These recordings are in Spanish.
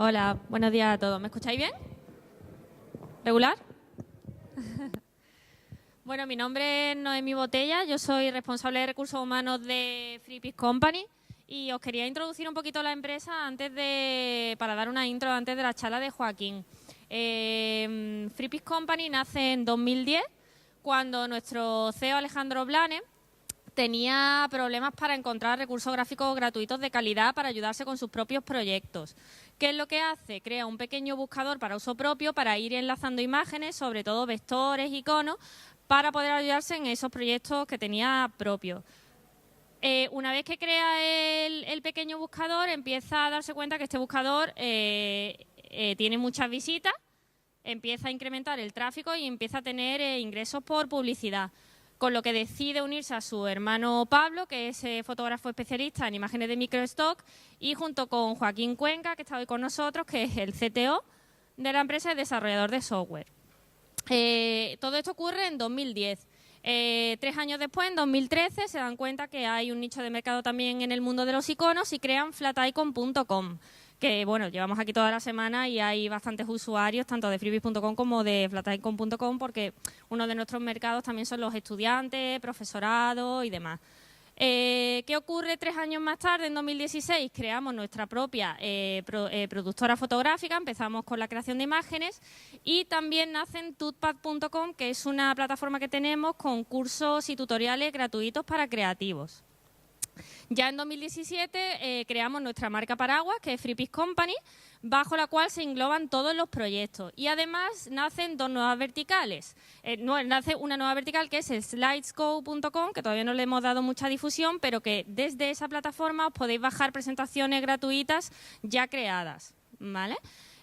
Hola, buenos días a todos. ¿Me escucháis bien? ¿Regular? Bueno, mi nombre es Noemí Botella, yo soy responsable de recursos humanos de Freepik Company y os quería introducir un poquito la empresa para dar una intro antes de la charla de Joaquín. Freepik Company nace en 2010 cuando nuestro CEO Alejandro Blanes tenía problemas para encontrar recursos gráficos gratuitos de calidad para ayudarse con sus propios proyectos. ¿Qué es lo que hace? Crea un pequeño buscador para uso propio para ir enlazando imágenes, sobre todo vectores, iconos, para poder ayudarse en esos proyectos que tenía propios. Una vez que crea el pequeño buscador, empieza a darse cuenta que este buscador tiene muchas visitas, empieza a incrementar el tráfico y empieza a tener ingresos por publicidad. Con lo que decide unirse a su hermano Pablo, que es fotógrafo especialista en imágenes de microstock, y junto con Joaquín Cuenca, que está hoy con nosotros, que es el CTO de la empresa y desarrollador de software. Todo esto ocurre en 2010. 3 años después, en 2013, se dan cuenta que hay un nicho de mercado también en el mundo de los iconos y crean flaticon.com. Que bueno, llevamos aquí toda la semana y hay bastantes usuarios, tanto de freepik.com como de flaticon.com, porque uno de nuestros mercados también son los estudiantes, profesorado y demás. ¿Qué ocurre 3 años más tarde? En 2016 creamos nuestra propia productora fotográfica, empezamos con la creación de imágenes y también nace en tutpad.com, que es una plataforma que tenemos con cursos y tutoriales gratuitos para creativos. Ya en 2017 creamos nuestra marca paraguas, que es Freepik Company, bajo la cual se engloban todos los proyectos. Y además nacen 2 nuevas verticales. Nace una nueva vertical que es slidesco.com, que todavía no le hemos dado mucha difusión, pero que desde esa plataforma os podéis bajar presentaciones gratuitas ya creadas, ¿vale?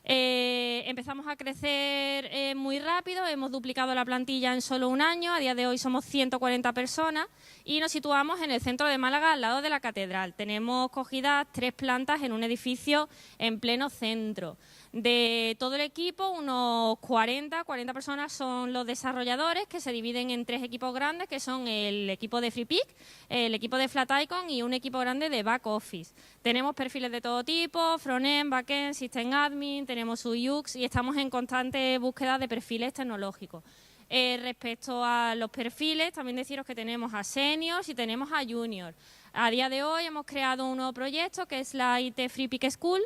Empezamos a crecer muy rápido, hemos duplicado la plantilla en solo un año, a día de hoy somos 140 personas y nos situamos en el centro de Málaga, al lado de la catedral. Tenemos cogidas 3 plantas en un edificio en pleno centro. De todo el equipo, unos 40 personas son los desarrolladores, que se dividen en 3 equipos grandes, que son el equipo de Freepik, el equipo de Flaticon y un equipo grande de back office. Tenemos perfiles de todo tipo, frontend, backend, system admin, tenemos UX y estamos en constante búsqueda de perfiles tecnológicos. Respecto a los perfiles, también deciros que tenemos a seniors y tenemos a juniors. A día de hoy hemos creado un nuevo proyecto que es la IT Freepik School,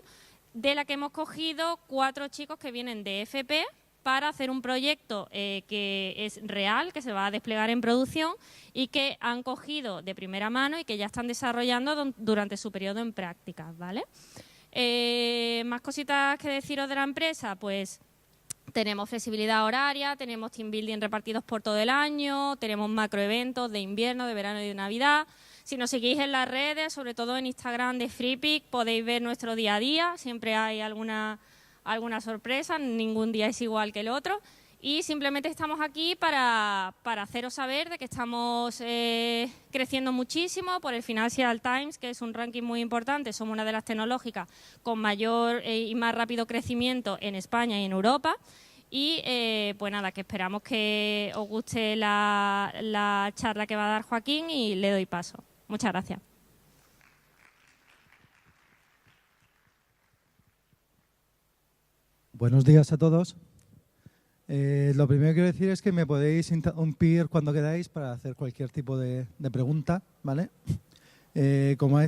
de la que hemos cogido 4 chicos que vienen de FP para hacer un proyecto que es real, que se va a desplegar en producción y que han cogido de primera mano y que ya están desarrollando durante su periodo en prácticas, ¿vale? Más cositas que deciros de la empresa, pues tenemos flexibilidad horaria, tenemos team building repartidos por todo el año, tenemos macroeventos de invierno, de verano y de Navidad. Si nos seguís en las redes, sobre todo en Instagram de Freepik, podéis ver nuestro día a día. Siempre hay alguna sorpresa, ningún día es igual que el otro. Y simplemente estamos aquí para haceros saber de que estamos creciendo muchísimo por el Financial Times, que es un ranking muy importante. Somos una de las tecnológicas con mayor y más rápido crecimiento en España y en Europa. Y pues nada, que esperamos que os guste la charla que va a dar Joaquín y le doy paso. Muchas gracias. Buenos días a todos. Lo primero que quiero decir es que me podéis interrumpir cuando queráis para hacer cualquier tipo de pregunta, ¿vale? Como ha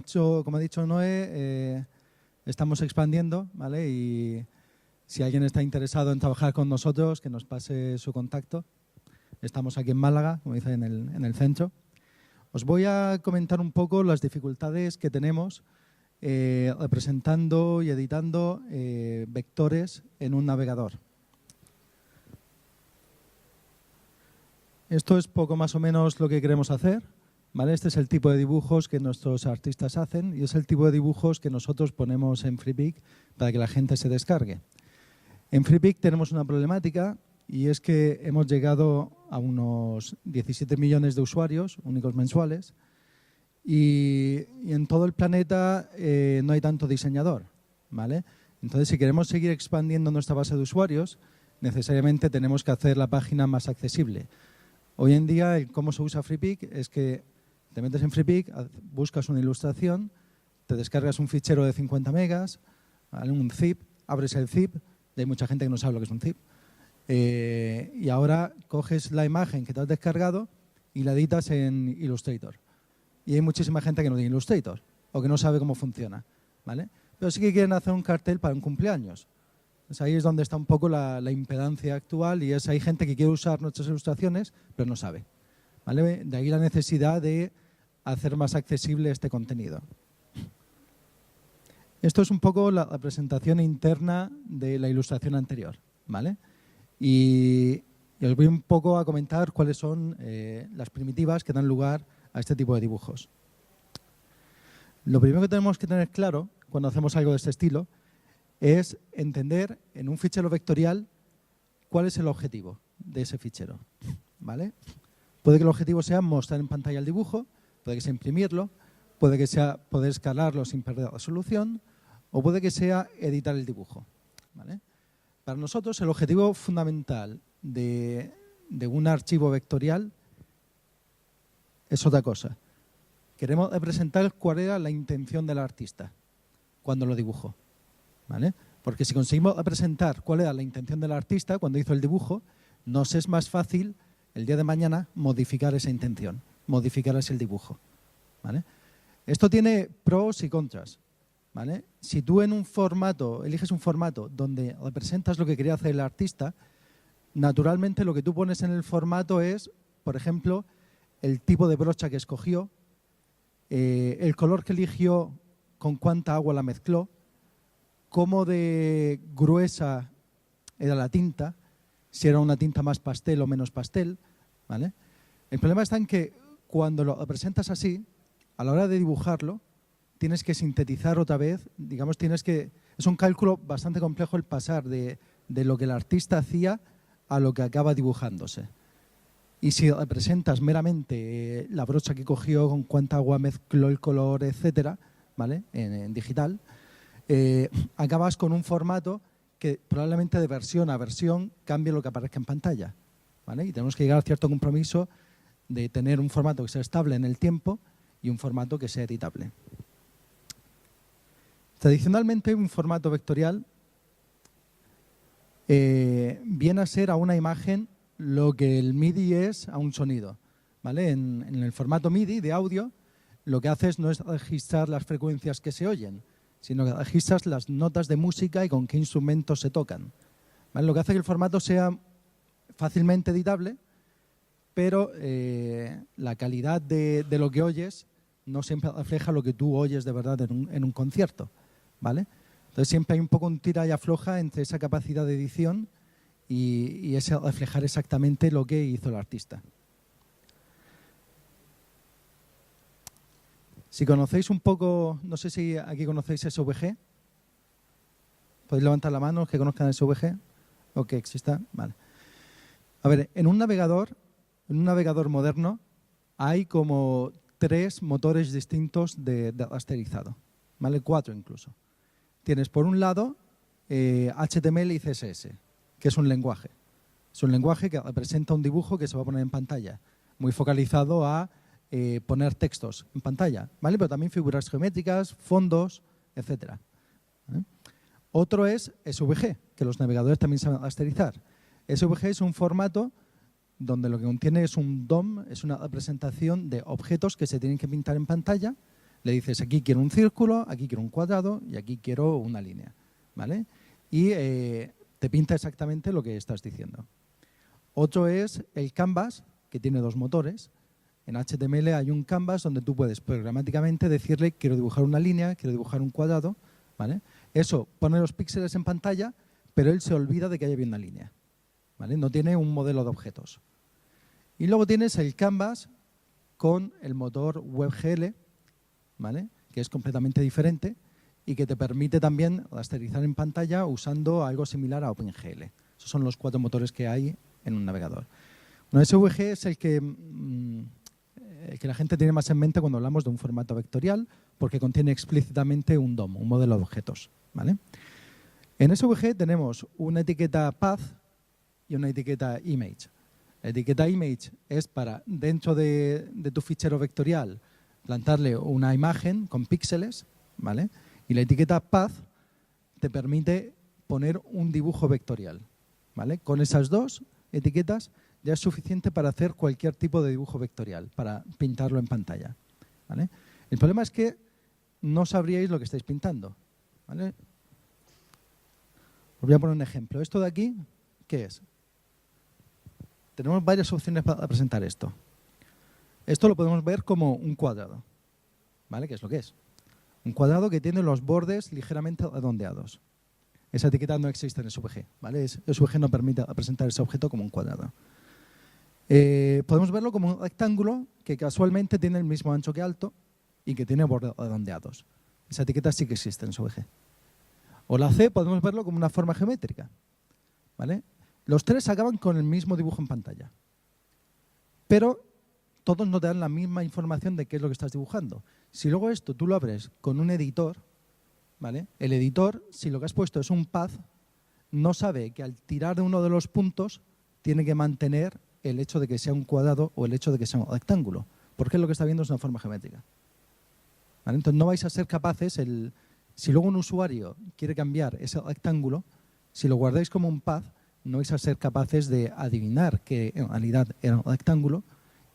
dicho Noé, estamos expandiendo, ¿vale? Y si alguien está interesado en trabajar con nosotros, que nos pase su contacto. Estamos aquí en Málaga, como dice, en el centro. Os voy a comentar un poco las dificultades que tenemos representando y editando vectores en un navegador. Esto es poco más o menos lo que queremos hacer, ¿vale? Este es el tipo de dibujos que nuestros artistas hacen y es el tipo de dibujos que nosotros ponemos en Freepik para que la gente se descargue. En Freepik tenemos una problemática y es que hemos llegado a unos 17 millones de usuarios únicos mensuales y en todo el planeta no hay tanto diseñador, ¿vale? Entonces, si queremos seguir expandiendo nuestra base de usuarios, necesariamente tenemos que hacer la página más accesible. Hoy en día, cómo se usa Freepik es que te metes en Freepik, buscas una ilustración, te descargas un fichero de 50 megas, ¿vale? Un zip, abres el zip, y hay mucha gente que no sabe lo que es un zip, y ahora coges la imagen que te has descargado y la editas en Illustrator. Y hay muchísima gente que no tiene Illustrator o que no sabe cómo funciona, ¿vale? Pero sí que quieren hacer un cartel para un cumpleaños. Pues ahí es donde está un poco la impedancia actual, y hay gente que quiere usar nuestras ilustraciones pero no sabe, ¿vale? De ahí la necesidad de hacer más accesible este contenido. Esto es un poco la presentación interna de la ilustración anterior, ¿vale? Y os voy un poco a comentar cuáles son las primitivas que dan lugar a este tipo de dibujos. Lo primero que tenemos que tener claro cuando hacemos algo de este estilo es entender en un fichero vectorial cuál es el objetivo de ese fichero, ¿vale? Puede que el objetivo sea mostrar en pantalla el dibujo, puede que sea imprimirlo, puede que sea poder escalarlo sin perder resolución, o puede que sea editar el dibujo, ¿vale? Para nosotros el objetivo fundamental de un archivo vectorial es otra cosa. Queremos representar cuál era la intención del artista cuando lo dibujó, ¿vale? Porque si conseguimos representar cuál era la intención del artista cuando hizo el dibujo, nos es más fácil el día de mañana modificar esa intención, modificar ese dibujo, ¿vale? Esto tiene pros y contras, ¿vale? Si tú en un formato, eliges un formato donde representas lo que quería hacer el artista, naturalmente lo que tú pones en el formato es, por ejemplo, el tipo de brocha que escogió, el color que eligió, con cuánta agua la mezcló, cómo de gruesa era la tinta, si era una tinta más pastel o menos pastel, ¿vale? El problema está en que cuando lo representas así, a la hora de dibujarlo, tienes que sintetizar otra vez, digamos, es un cálculo bastante complejo el pasar de lo que el artista hacía a lo que acaba dibujándose. Y si representas meramente la brocha que cogió, con cuánta agua mezcló el color, etcétera, ¿vale? En digital, acabas con un formato que probablemente de versión a versión cambie lo que aparezca en pantalla, ¿vale? Y tenemos que llegar a cierto compromiso de tener un formato que sea estable en el tiempo y un formato que sea editable. Tradicionalmente, un formato vectorial viene a ser a una imagen lo que el MIDI es a un sonido, ¿vale? En el formato MIDI de audio, lo que haces no es registrar las frecuencias que se oyen, sino que registras las notas de música y con qué instrumentos se tocan, ¿vale? Lo que hace que el formato sea fácilmente editable, pero la calidad de lo que oyes no siempre refleja lo que tú oyes de verdad en un concierto, ¿vale? Entonces siempre hay un poco un tira y afloja entre esa capacidad de edición y ese reflejar exactamente lo que hizo el artista. Si conocéis un poco, no sé si aquí conocéis SVG, podéis levantar la mano los que conozcan SVG o que exista. Vale. A ver, en un navegador moderno hay como 3 motores distintos de rasterizado, ¿vale? 4 incluso. Tienes por un lado HTML y CSS, que es un lenguaje. Es un lenguaje que representa un dibujo que se va a poner en pantalla, muy focalizado a poner textos en pantalla, ¿vale? Pero también figuras geométricas, fondos, etcétera, ¿vale? Otro es SVG, que los navegadores también saben rasterizar. SVG es un formato donde lo que contiene es un DOM, es una representación de objetos que se tienen que pintar en pantalla. Le dices, aquí quiero un círculo, aquí quiero un cuadrado y aquí quiero una línea, ¿vale? Y te pinta exactamente lo que estás diciendo. Otro es el Canvas, que tiene 2 motores. En HTML hay un Canvas donde tú puedes programáticamente decirle quiero dibujar una línea, quiero dibujar un cuadrado, ¿vale? Eso pone los píxeles en pantalla, pero él se olvida de que haya bien una línea, ¿vale? No tiene un modelo de objetos. Y luego tienes el Canvas con el motor WebGL, ¿vale? Que es completamente diferente y que te permite también rasterizar en pantalla usando algo similar a OpenGL. Esos son los 4 motores que hay en un navegador. Bueno, SVG es el que la gente tiene más en mente cuando hablamos de un formato vectorial, porque contiene explícitamente un DOM, un modelo de objetos, ¿vale? En SVG tenemos una etiqueta path y una etiqueta image. La etiqueta image es para, dentro de tu fichero vectorial, plantarle una imagen con píxeles, ¿vale? Y la etiqueta path te permite poner un dibujo vectorial, ¿vale? Con esas dos etiquetas ya es suficiente para hacer cualquier tipo de dibujo vectorial, para pintarlo en pantalla, ¿vale? El problema es que no sabríais lo que estáis pintando, ¿vale? Os voy a poner un ejemplo. Esto de aquí, ¿qué es? Tenemos varias opciones para presentar esto. Esto lo podemos ver como un cuadrado, ¿vale? ¿Qué es lo que es? Un cuadrado que tiene los bordes ligeramente redondeados. Esa etiqueta no existe en SVG, ¿vale? SVG no permite presentar ese objeto como un cuadrado. Podemos verlo como un rectángulo que casualmente tiene el mismo ancho que alto y que tiene bordes redondeados. Esa etiqueta sí que existe en SVG. O la C podemos verlo como una forma geométrica, ¿vale? Los tres acaban con el mismo dibujo en pantalla, pero todos no te dan la misma información de qué es lo que estás dibujando. Si luego esto tú lo abres con un editor, ¿vale? El editor, si lo que has puesto es un path, no sabe que al tirar de uno de los puntos tiene que mantener el hecho de que sea un cuadrado o el hecho de que sea un rectángulo, porque lo que está viendo es una forma geométrica, ¿vale? Entonces no vais a ser capaces, si luego un usuario quiere cambiar ese rectángulo, si lo guardáis como un path, no vais a ser capaces de adivinar que en realidad era un rectángulo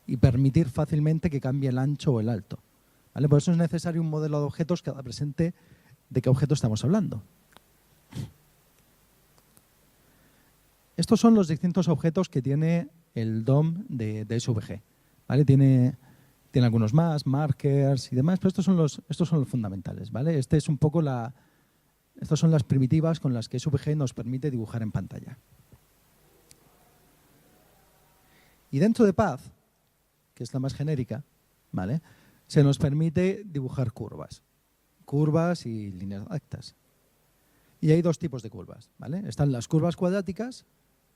y permitir fácilmente que cambie el ancho o el alto, ¿vale? Por eso es necesario un modelo de objetos que represente de qué objeto estamos hablando. Estos son los distintos objetos que tiene el DOM de SVG, ¿vale? Tiene algunos más, markers y demás, pero estos son los fundamentales, ¿vale? Este es un poco estas son las primitivas con las que SVG nos permite dibujar en pantalla. Y dentro de Path, que es la más genérica, ¿vale? Se nos permite dibujar curvas y líneas rectas. Y hay dos tipos de curvas, ¿vale? Están las curvas cuadráticas,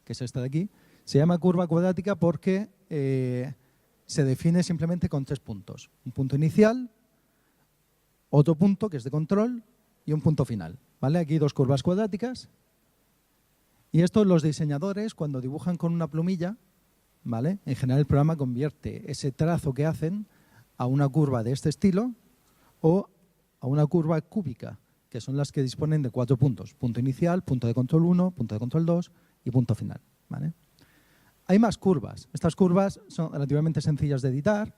que es esta de aquí. Se llama curva cuadrática porque se define simplemente con 3 puntos. Un punto inicial, otro punto que es de control y un punto final, ¿vale? Aquí 2 curvas cuadráticas. Y esto los diseñadores, cuando dibujan con una plumilla, ¿vale? En general el programa convierte ese trazo que hacen a una curva de este estilo o a una curva cúbica, que son las que disponen de 4 puntos. Punto inicial, punto de control 1, punto de control 2 y punto final, ¿vale? Hay más curvas. Estas curvas son relativamente sencillas de editar.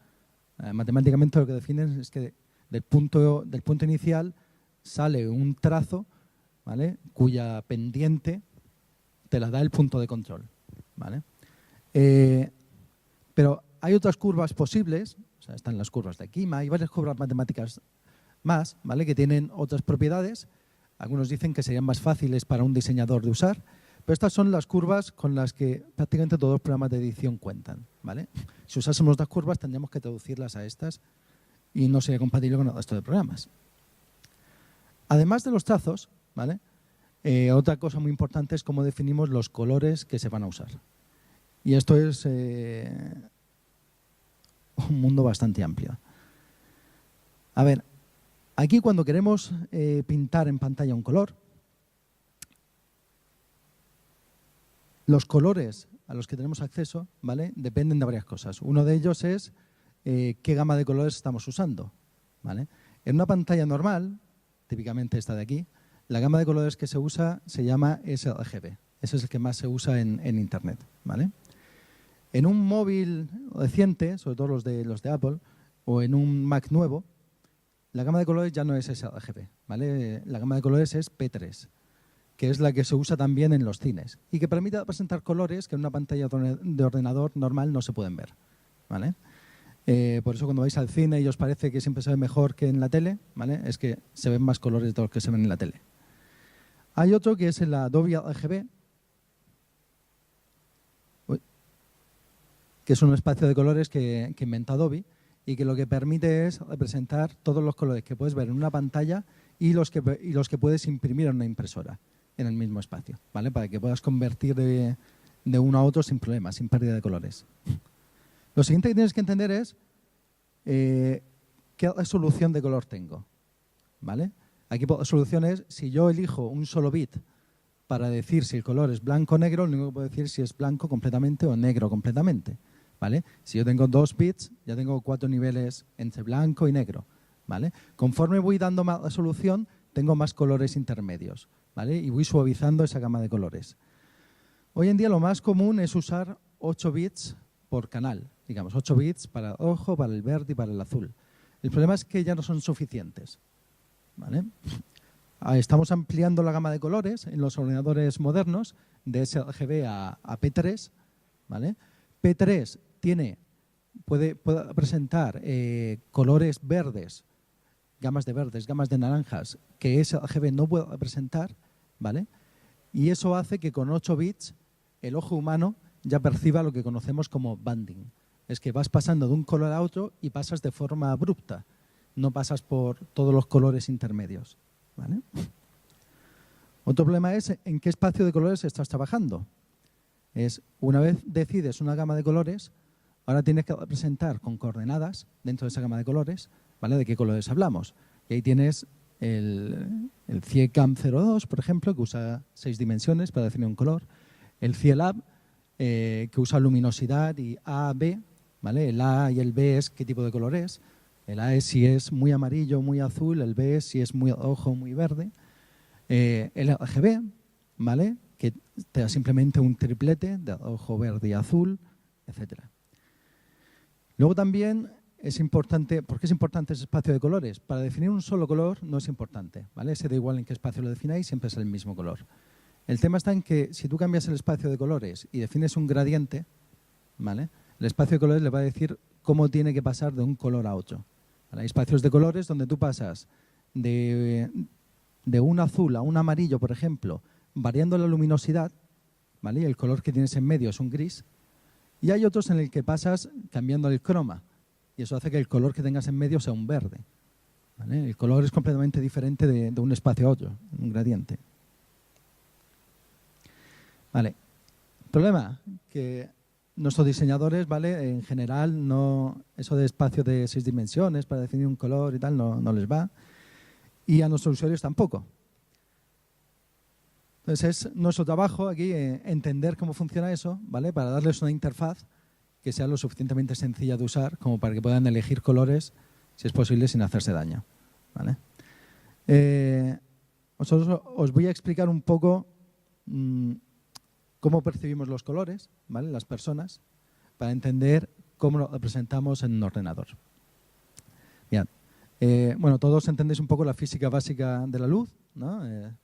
Matemáticamente lo que definen es que del punto inicial sale un trazo, ¿vale? Cuya pendiente te la da el punto de control, ¿vale? Pero hay otras curvas posibles, o sea, están las curvas de Kima, hay varias curvas matemáticas más, ¿vale? Que tienen otras propiedades. Algunos dicen que serían más fáciles para un diseñador de usar, pero estas son las curvas con las que prácticamente todos los programas de edición cuentan, ¿vale? Si usásemos las curvas tendríamos que traducirlas a estas y no sería compatible con el resto de programas. Además de los trazos, ¿vale? Otra cosa muy importante es cómo definimos los colores que se van a usar. Y esto es un mundo bastante amplio. A ver, aquí cuando queremos pintar en pantalla un color, los colores a los que tenemos acceso, ¿vale? Dependen de varias cosas. Uno de ellos es qué gama de colores estamos usando, ¿vale? En una pantalla normal, típicamente esta de aquí, la gama de colores que se usa se llama sRGB. Ese es el que más se usa en Internet, ¿vale? En un móvil reciente, sobre todo los de Apple, o en un Mac nuevo, la gama de colores ya no es sRGB, ¿vale? La gama de colores es P3, que es la que se usa también en los cines y que permite presentar colores que en una pantalla de ordenador normal no se pueden ver, ¿vale? Por eso cuando vais al cine y os parece que siempre se ve mejor que en la tele, ¿vale? Es que se ven más colores de los que se ven en la tele. Hay otro que es el Adobe RGB, que es un espacio de colores que inventa Adobe y que lo que permite es representar todos los colores que puedes ver en una pantalla y los que puedes imprimir en una impresora en el mismo espacio, ¿vale? Para que puedas convertir de uno a otro sin problemas, sin pérdida de colores. Lo siguiente que tienes que entender es qué resolución de color tengo, ¿vale? Aquí resolución es, si yo elijo un solo bit para decir si el color es blanco o negro, lo único que puedo decir es si es blanco completamente o negro completamente, ¿vale? Si yo tengo 2 bits, ya tengo 4 niveles entre blanco y negro, ¿vale? Conforme voy dando más resolución, tengo más colores intermedios, ¿vale? Y voy suavizando esa gama de colores. Hoy en día lo más común es usar 8 bits por canal, digamos, 8 bits para el rojo, para el verde y para el azul. El problema es que ya no son suficientes, ¿vale? Estamos ampliando la gama de colores en los ordenadores modernos de sRGB a P3, ¿vale? P3 puede presentar colores verdes, gamas de naranjas, que sRGB no puede presentar, ¿vale? Y eso hace que con 8 bits el ojo humano ya perciba lo que conocemos como banding. Es que vas pasando de un color a otro y pasas de forma abrupta, no pasas por todos los colores intermedios, ¿vale? Otro problema es en qué espacio de colores estás trabajando. Una vez decides una gama de colores, ahora tienes que representar con coordenadas dentro de esa gama de colores, ¿vale? ¿De qué colores hablamos? Y ahí tienes el CIECAM02, por ejemplo, que usa 6 dimensiones para definir un color. El CIELAB, que usa luminosidad y A, B, ¿vale? El A y el B es qué tipo de color es. El A es si es muy amarillo, muy azul. El B es si es muy rojo, muy verde. El RGB, ¿vale? Que te da simplemente un triplete de rojo, verde y azul, etc. Luego también es importante, ¿por qué es importante ese espacio de colores? Para definir un solo color no es importante, ¿vale? Se da igual en qué espacio lo defináis, siempre es el mismo color. El tema está en que si tú cambias el espacio de colores y defines un gradiente, ¿vale? El espacio de colores le va a decir cómo tiene que pasar de un color a otro. ¿Vale? Hay espacios de colores donde tú pasas de un azul a un amarillo, por ejemplo, variando la luminosidad, ¿vale? Y el color que tienes en medio es un gris. Y hay otros en el que pasas cambiando el croma. Y eso hace que el color que tengas en medio sea un verde, ¿vale? El color es completamente diferente de un espacio a otro, un gradiente. Vale. Problema, que nuestros diseñadores, ¿vale? En general, eso de espacio de 6 dimensiones para definir un color y tal no les va. Y a nuestros usuarios tampoco. Entonces es nuestro trabajo aquí entender cómo funciona eso, ¿vale? Para darles una interfaz que sea lo suficientemente sencilla de usar como para que puedan elegir colores, si es posible, sin hacerse daño, ¿vale? Os voy a explicar un poco cómo percibimos los colores, ¿vale? Las personas, para entender cómo lo representamos en un ordenador. Bien. Bueno, todos entendéis un poco la física básica de la luz, ¿no?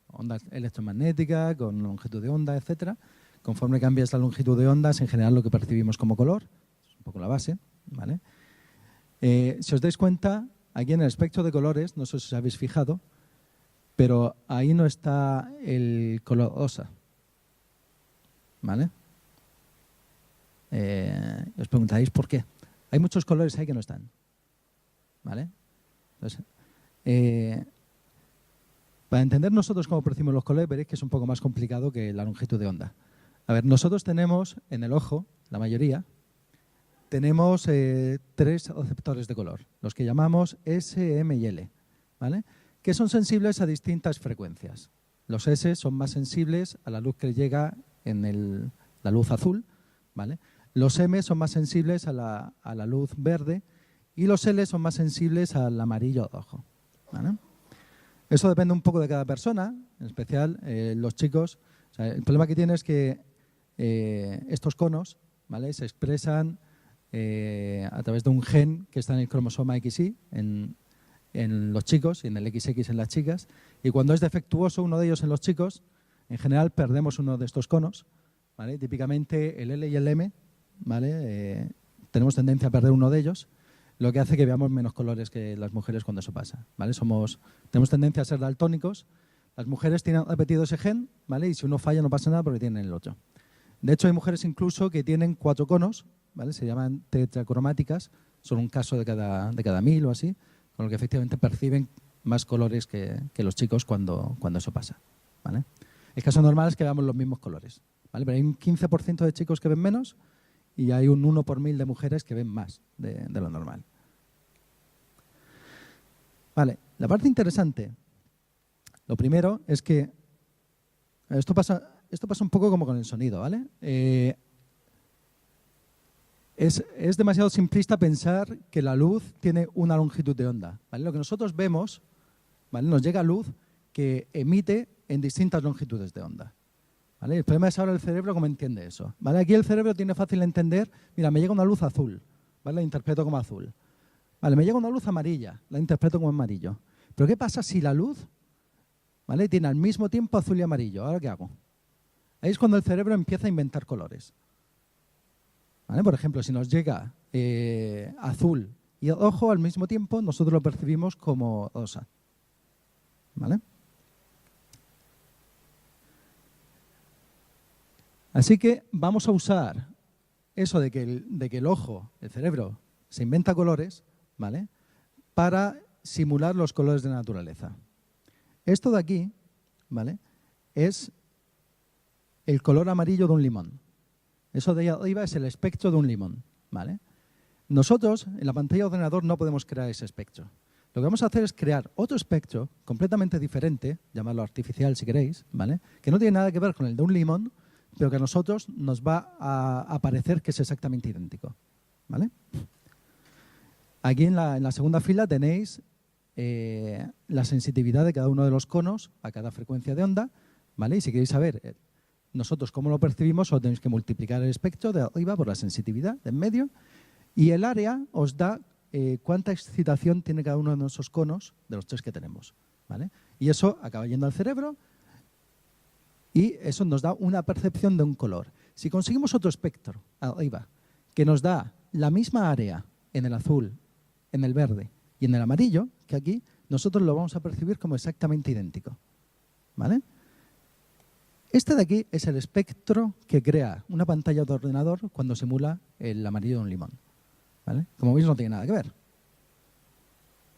Onda electromagnética, con longitud de onda, etcétera. Conforme cambias la longitud de ondas, en general lo que percibimos como color, es un poco la base, ¿vale? Si os dais cuenta, aquí en el espectro de colores, no sé si os habéis fijado, pero ahí no está el color rosa, ¿vale? Os preguntáis por qué. Hay muchos colores ahí que no están, ¿vale? Entonces, para entender nosotros cómo percibimos los colores, veréis que es un poco más complicado que la longitud de onda. A ver, nosotros tenemos en el ojo, la mayoría, tenemos 3 receptores de color, los que llamamos S, M y L, ¿vale? Que son sensibles a distintas frecuencias. Los S son más sensibles a la luz que llega en la luz azul, ¿vale? Los M son más sensibles a la luz verde y los L son más sensibles al amarillo rojo, ¿vale? Eso depende un poco de cada persona, en especial los chicos. O sea, el problema que tiene es que estos conos, ¿vale? Se expresan a través de un gen que está en el cromosoma XY en los chicos y en el XX en las chicas. Y cuando es defectuoso uno de ellos en los chicos, en general perdemos uno de estos conos, ¿vale? Típicamente el L y el M, ¿vale? Tenemos tendencia a perder uno de ellos, lo que hace que veamos menos colores que las mujeres cuando eso pasa, ¿vale? Tenemos tendencia a ser daltónicos. Las mujeres tienen repetido ese gen, ¿vale? Y si uno falla no pasa nada porque tienen el otro. De hecho, hay mujeres incluso que tienen 4 conos, ¿vale? Se llaman tetracromáticas, son un caso de cada 1000 o así, con lo que efectivamente perciben más colores que los chicos cuando eso pasa, ¿vale? El caso normal es que veamos los mismos colores, ¿vale? Pero hay un 15% de chicos que ven menos y hay un 1 por 1000 de mujeres que ven más de lo normal. Vale, la parte interesante, lo primero es que esto pasa un poco como con el sonido, ¿vale? Es demasiado simplista pensar que la luz tiene una longitud de onda, ¿vale? Lo que nosotros vemos, ¿vale? Nos llega luz que emite en distintas longitudes de onda. ¿Vale? El problema es ahora el cerebro cómo entiende eso. ¿Vale? Aquí el cerebro tiene fácil entender, mira, me llega una luz azul, ¿vale? La interpreto como azul. Vale, me llega una luz amarilla, la interpreto como amarillo. Pero ¿qué pasa si la luz, ¿vale?, tiene al mismo tiempo azul y amarillo? ¿Ahora qué hago? Ahí es cuando el cerebro empieza a inventar colores. ¿Vale? Por ejemplo, si nos llega azul y rojo al mismo tiempo, nosotros lo percibimos como rosa. ¿Vale? Así que vamos a usar eso de que el ojo, el cerebro, se inventa colores, ¿vale?, para simular los colores de la naturaleza. Esto de aquí, ¿vale?, es el color amarillo de un limón. Eso de ahí arriba es el espectro de un limón, ¿vale? Nosotros, en la pantalla de ordenador, no podemos crear ese espectro. Lo que vamos a hacer es crear otro espectro completamente diferente, llamarlo artificial si queréis, ¿vale?, que no tiene nada que ver con el de un limón, pero que a nosotros nos va a parecer que es exactamente idéntico, ¿vale? Aquí en la segunda fila tenéis la sensitividad de cada uno de los conos a cada frecuencia de onda, ¿vale? Y si queréis saber nosotros cómo lo percibimos, solo tenéis que multiplicar el espectro de arriba por la sensitividad de en medio, y el área os da cuánta excitación tiene cada uno de nuestros conos de los tres que tenemos, ¿vale? Y eso acaba yendo al cerebro y eso nos da una percepción de un color. Si conseguimos otro espectro arriba que nos da la misma área en el azul, en el verde y en el amarillo que aquí, nosotros lo vamos a percibir como exactamente idéntico, ¿vale? Este de aquí es el espectro que crea una pantalla de ordenador cuando simula el amarillo de un limón, ¿vale? Como veis, no tiene nada que ver,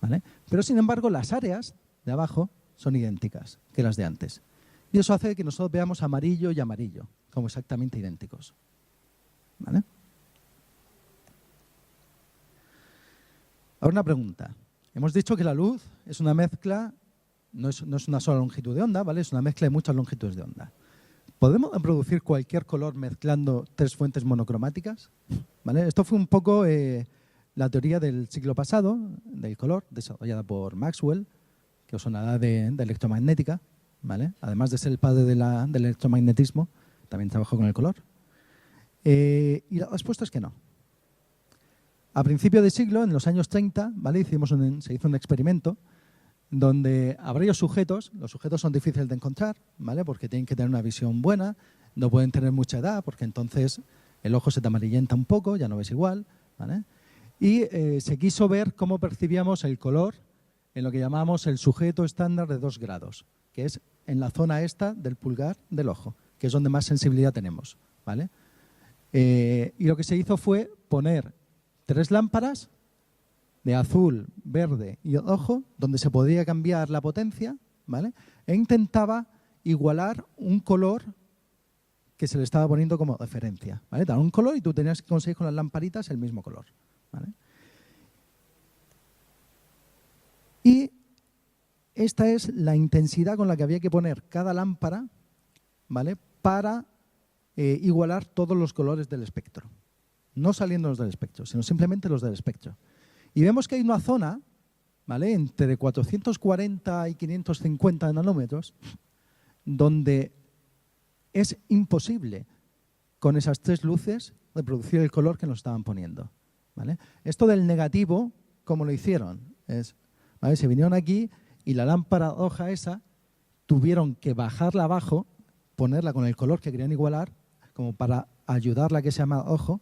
¿vale? Pero sin embargo, las áreas de abajo son idénticas que las de antes. Y eso hace que nosotros veamos amarillo y amarillo como exactamente idénticos, ¿vale? Ahora una pregunta. Hemos dicho que la luz es una mezcla, no es una sola longitud de onda, ¿vale? Es una mezcla de muchas longitudes de onda. ¿Podemos producir cualquier color mezclando tres fuentes monocromáticas? ¿Vale? Esto fue un poco la teoría del siglo pasado, del color, desarrollada por Maxwell, que os sonará de electromagnética, ¿vale? Además de ser el padre del electromagnetismo, también trabajó con el color. Y la respuesta es que no. A principio de siglo, en los años 30, ¿vale?, se hizo un experimento donde a varios sujetos, los sujetos son difíciles de encontrar, ¿vale?, porque tienen que tener una visión buena, no pueden tener mucha edad, porque entonces el ojo se te amarillenta un poco, ya no ves igual, ¿vale? Y se quiso ver cómo percibíamos el color en lo que llamamos el sujeto estándar de 2 grados, que es en la zona esta del pulgar del ojo, que es donde más sensibilidad tenemos, ¿vale? Y lo que se hizo fue poner 3 lámparas de azul, verde y rojo, donde se podía cambiar la potencia, ¿vale?, e intentaba igualar un color que se le estaba poniendo como referencia, ¿vale? Te daban un color y tú tenías que conseguir con las lamparitas el mismo color, ¿vale? Y esta es la intensidad con la que había que poner cada lámpara, ¿vale?, para igualar todos los colores del espectro. No saliendo los del espectro, sino simplemente los del espectro. Y vemos que hay una zona, ¿vale?, entre 440 y 550 nanómetros, donde es imposible con esas 3 luces reproducir el color que nos estaban poniendo, ¿vale? Esto del negativo, ¿cómo lo hicieron? ¿Vale?, se vinieron aquí y la lámpara roja esa tuvieron que bajarla abajo, ponerla con el color que querían igualar, como para ayudarla a que sea más rojo,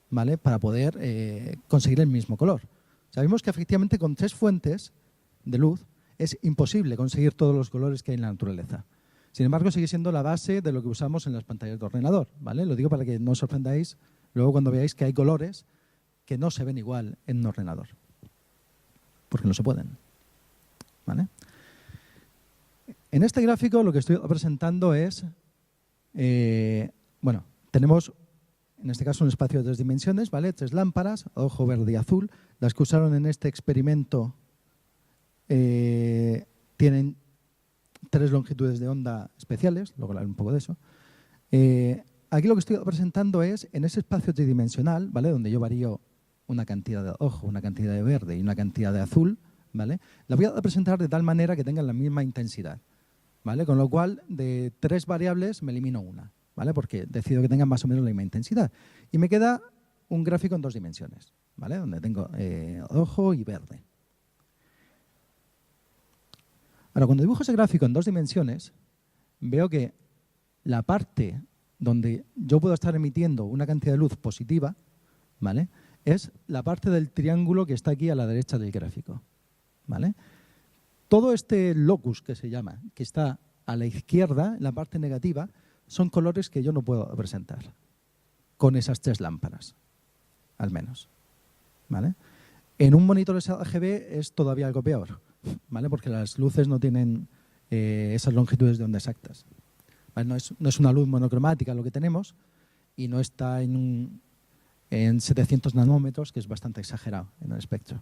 ¿vale?, para poder conseguir el mismo color. Sabemos que efectivamente con 3 fuentes de luz es imposible conseguir todos los colores que hay en la naturaleza. Sin embargo, sigue siendo la base de lo que usamos en las pantallas de ordenador, ¿vale? Lo digo para que no os sorprendáis luego cuando veáis que hay colores que no se ven igual en un ordenador, porque no se pueden, ¿vale? En este gráfico lo que estoy representando es, bueno, tenemos en este caso un espacio de 3 dimensiones, ¿vale? 3 lámparas, rojo, verde y azul. Las que usaron en este experimento tienen 3 longitudes de onda especiales, luego hablaré un poco de eso. Aquí lo que estoy representando es en ese espacio tridimensional, ¿vale?, donde yo varío una cantidad de rojo, una cantidad de verde y una cantidad de azul, ¿vale? La voy a representar de tal manera que tengan la misma intensidad, ¿vale? Con lo cual, de 3 variables me elimino una, ¿vale? Porque decido que tengan más o menos la misma intensidad. Y me queda un gráfico en 2 dimensiones, ¿vale? Donde tengo rojo y verde. Ahora, cuando dibujo ese gráfico en 2 dimensiones, veo que la parte donde yo puedo estar emitiendo una cantidad de luz positiva, ¿vale?, es la parte del triángulo que está aquí a la derecha del gráfico, ¿vale? Todo este locus que se llama, que está a la izquierda, en la parte negativa, son colores que yo no puedo representar con esas 3 lámparas, al menos, ¿vale? En un monitor sRGB es todavía algo peor, ¿vale? Porque las luces no tienen esas longitudes de onda exactas. ¿Vale? No es una luz monocromática lo que tenemos y no está en 700 nanómetros, que es bastante exagerado en el espectro.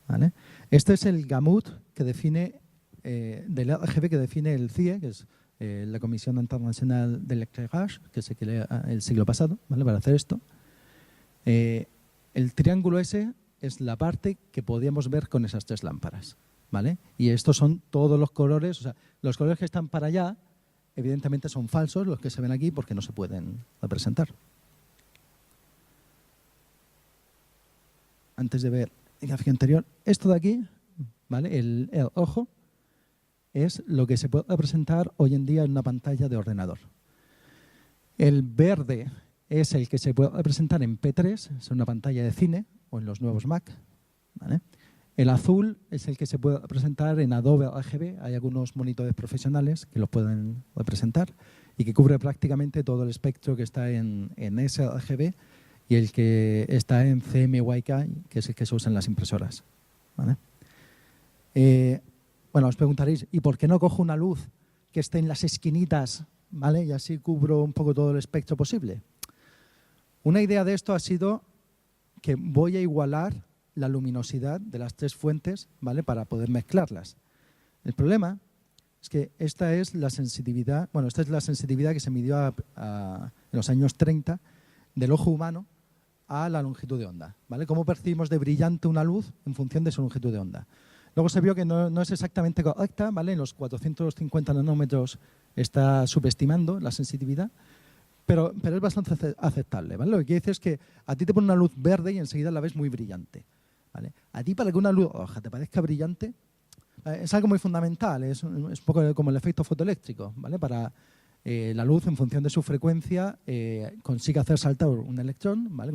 ¿Vale? Este es el gamut que define, del RGB que define el CIE, que es la Comisión Internacional de Electrage, que se creó el siglo pasado, ¿vale?, para hacer esto. El triángulo ese es la parte que podíamos ver con esas 3 lámparas, ¿vale? Y estos son todos los colores, o sea, los colores que están para allá, evidentemente son falsos, los que se ven aquí, porque no se pueden representar. Antes de ver el gráfico anterior, esto de aquí, ¿vale?, el ojo, es lo que se puede representar hoy en día en una pantalla de ordenador. El verde es el que se puede representar en P3, es una pantalla de cine o en los nuevos Mac, ¿vale? El azul es el que se puede representar en Adobe RGB. Hay algunos monitores profesionales que los pueden representar y que cubre prácticamente todo el espectro que está en sRGB y el que está en CMYK, que es el que se usa en las impresoras, ¿vale? Bueno, os preguntaréis, ¿y por qué no cojo una luz que esté en las esquinitas, ¿vale?, y así cubro un poco todo el espectro posible? Una idea de esto ha sido que voy a igualar la luminosidad de las 3 fuentes, ¿vale?, para poder mezclarlas. El problema es que esta es la sensitividad que se midió en los años 30 del ojo humano a la longitud de onda, ¿vale? Cómo percibimos de brillante una luz en función de su longitud de onda. Luego se vio que no es exactamente correcta, ¿vale? En los 450 nanómetros está subestimando la sensitividad, pero es bastante aceptable, ¿vale? Lo que quiere decir es que a ti te pone una luz verde y enseguida la ves muy brillante, ¿vale? A ti, para que una luz roja te parezca brillante, es algo muy fundamental, es un poco como el efecto fotoeléctrico, ¿vale? Para la luz, en función de su frecuencia, consigue hacer saltar un electrón, ¿vale?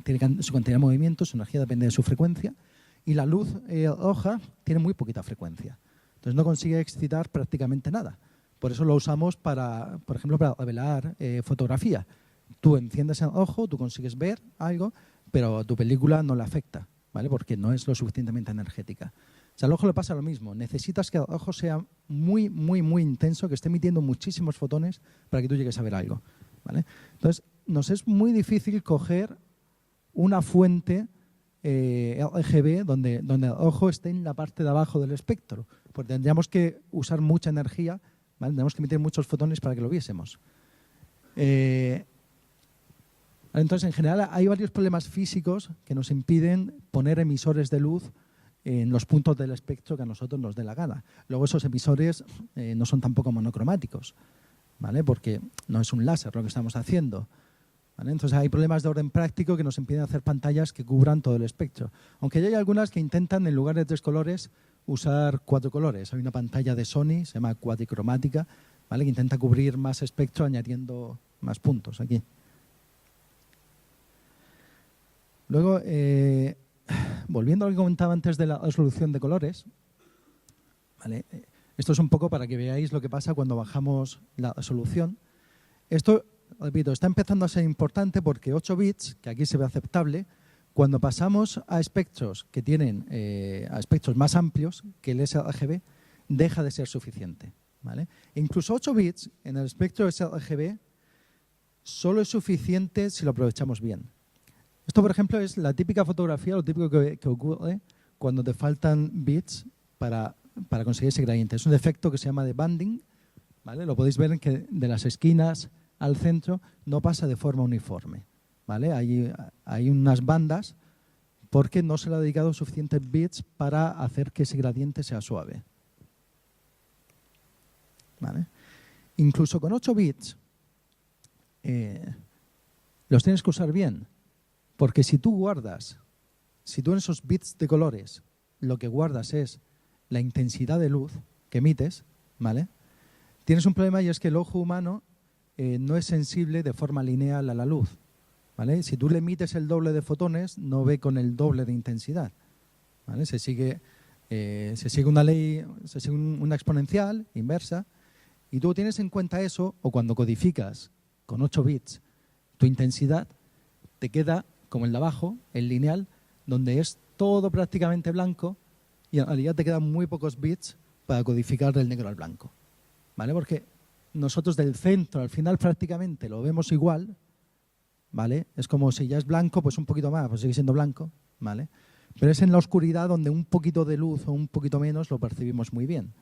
Tiene su cantidad de movimiento, su energía depende de su frecuencia, y la luz roja tiene muy poquita frecuencia. Entonces no consigue excitar prácticamente nada. Por eso lo usamos para, por ejemplo, para revelar fotografía. Tú enciendes el ojo, tú consigues ver algo, pero a tu película no le afecta, ¿vale? Porque no es lo suficientemente energética. O sea, al ojo le pasa lo mismo. Necesitas que el ojo sea muy, muy, muy intenso, que esté emitiendo muchísimos fotones para que tú llegues a ver algo, ¿vale? Entonces, nos es muy difícil coger una fuente RGB donde el ojo esté en la parte de abajo del espectro, porque tendríamos que usar mucha energía, ¿vale? Tendríamos que emitir muchos fotones para que lo viésemos. Entonces, en general, hay varios problemas físicos que nos impiden poner emisores de luz en los puntos del espectro que a nosotros nos dé la gana. Luego, esos emisores no son tampoco monocromáticos, ¿vale? Porque no es un láser lo que estamos haciendo, ¿vale? Entonces hay problemas de orden práctico que nos impiden hacer pantallas que cubran todo el espectro. Aunque ya hay algunas que intentan, en lugar de 3 colores, usar 4 colores. Hay una pantalla de Sony, se llama cuadricromática, ¿vale?, que intenta cubrir más espectro añadiendo más puntos aquí. Luego, volviendo a lo que comentaba antes de la resolución de colores, ¿vale? Esto es un poco para que veáis lo que pasa cuando bajamos la resolución. Esto, repito, está empezando a ser importante porque 8 bits, que aquí se ve aceptable, cuando pasamos a espectros que tienen a espectros más amplios que el sRGB, deja de ser suficiente, ¿vale? Incluso 8 bits en el espectro sRGB solo es suficiente si lo aprovechamos bien. Esto, por ejemplo, es la típica fotografía, lo típico que ocurre cuando te faltan bits para conseguir ese gradiente. Es un efecto que se llama de banding, ¿vale? Lo podéis ver en que de las esquinas al centro no pasa de forma uniforme, ¿vale? Hay unas bandas porque no se le ha dedicado suficientes bits para hacer que ese gradiente sea suave. ¿Vale? Incluso con 8 bits los tienes que usar bien, porque si tú en esos bits de colores lo que guardas es la intensidad de luz que emites, ¿vale? Tienes un problema, y es que el ojo humano no es sensible de forma lineal a la luz, ¿vale? Si tú le emites el doble de fotones, no ve con el doble de intensidad, ¿vale? Se sigue una ley, se sigue una exponencial inversa, y tú tienes en cuenta eso, o cuando codificas con 8 bits tu intensidad, te queda como el de abajo, el lineal, donde es todo prácticamente blanco, y en realidad te quedan muy pocos bits para codificar del negro al blanco, ¿vale? Porque nosotros del centro al final prácticamente lo vemos igual, ¿vale? Es como si ya es blanco, pues un poquito más, pues sigue siendo blanco, ¿vale? Pero es en la oscuridad donde un poquito de luz o un poquito menos lo percibimos muy bien,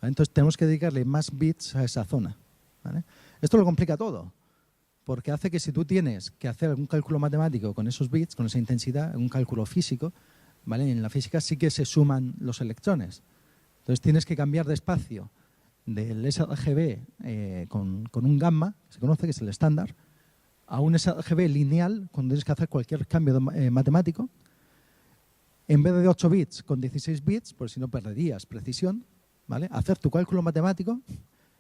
¿vale? Entonces tenemos que dedicarle más bits a esa zona, ¿vale? Esto lo complica todo, porque hace que si tú tienes que hacer algún cálculo matemático con esos bits, con esa intensidad, un cálculo físico, ¿vale? En la física sí que se suman los electrones. Entonces tienes que cambiar de espacio del sRGB con un gamma, que se conoce, que es el estándar, a un sRGB lineal cuando tienes que hacer cualquier cambio matemático. En vez de 8 bits, con 16 bits, por si no perderías precisión, ¿vale? Hacer tu cálculo matemático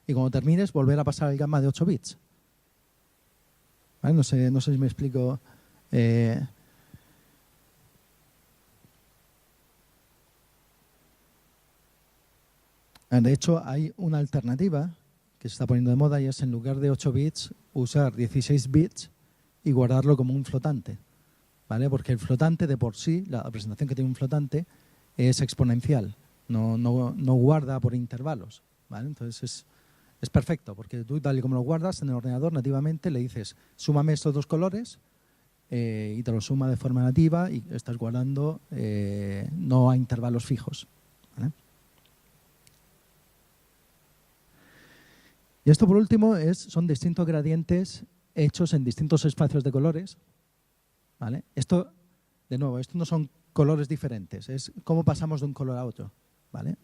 y cuando termines volver a pasar el gamma de 8 bits. ¿Vale? No sé si me explico. De hecho, hay una alternativa que se está poniendo de moda, y es, en lugar de 8 bits, usar 16 bits y guardarlo como un flotante, ¿vale? Porque el flotante de por sí, la representación que tiene un flotante, es exponencial, no guarda por intervalos, ¿vale? Entonces es perfecto, porque tú, tal y como lo guardas en el ordenador nativamente, le dices, súmame estos dos colores, y te lo suma de forma nativa, y estás guardando no a intervalos fijos, ¿vale? Y esto, por último, son distintos gradientes hechos en distintos espacios de colores, ¿vale? Esto, de nuevo, esto no son colores diferentes, es cómo pasamos de un color a otro, ¿vale?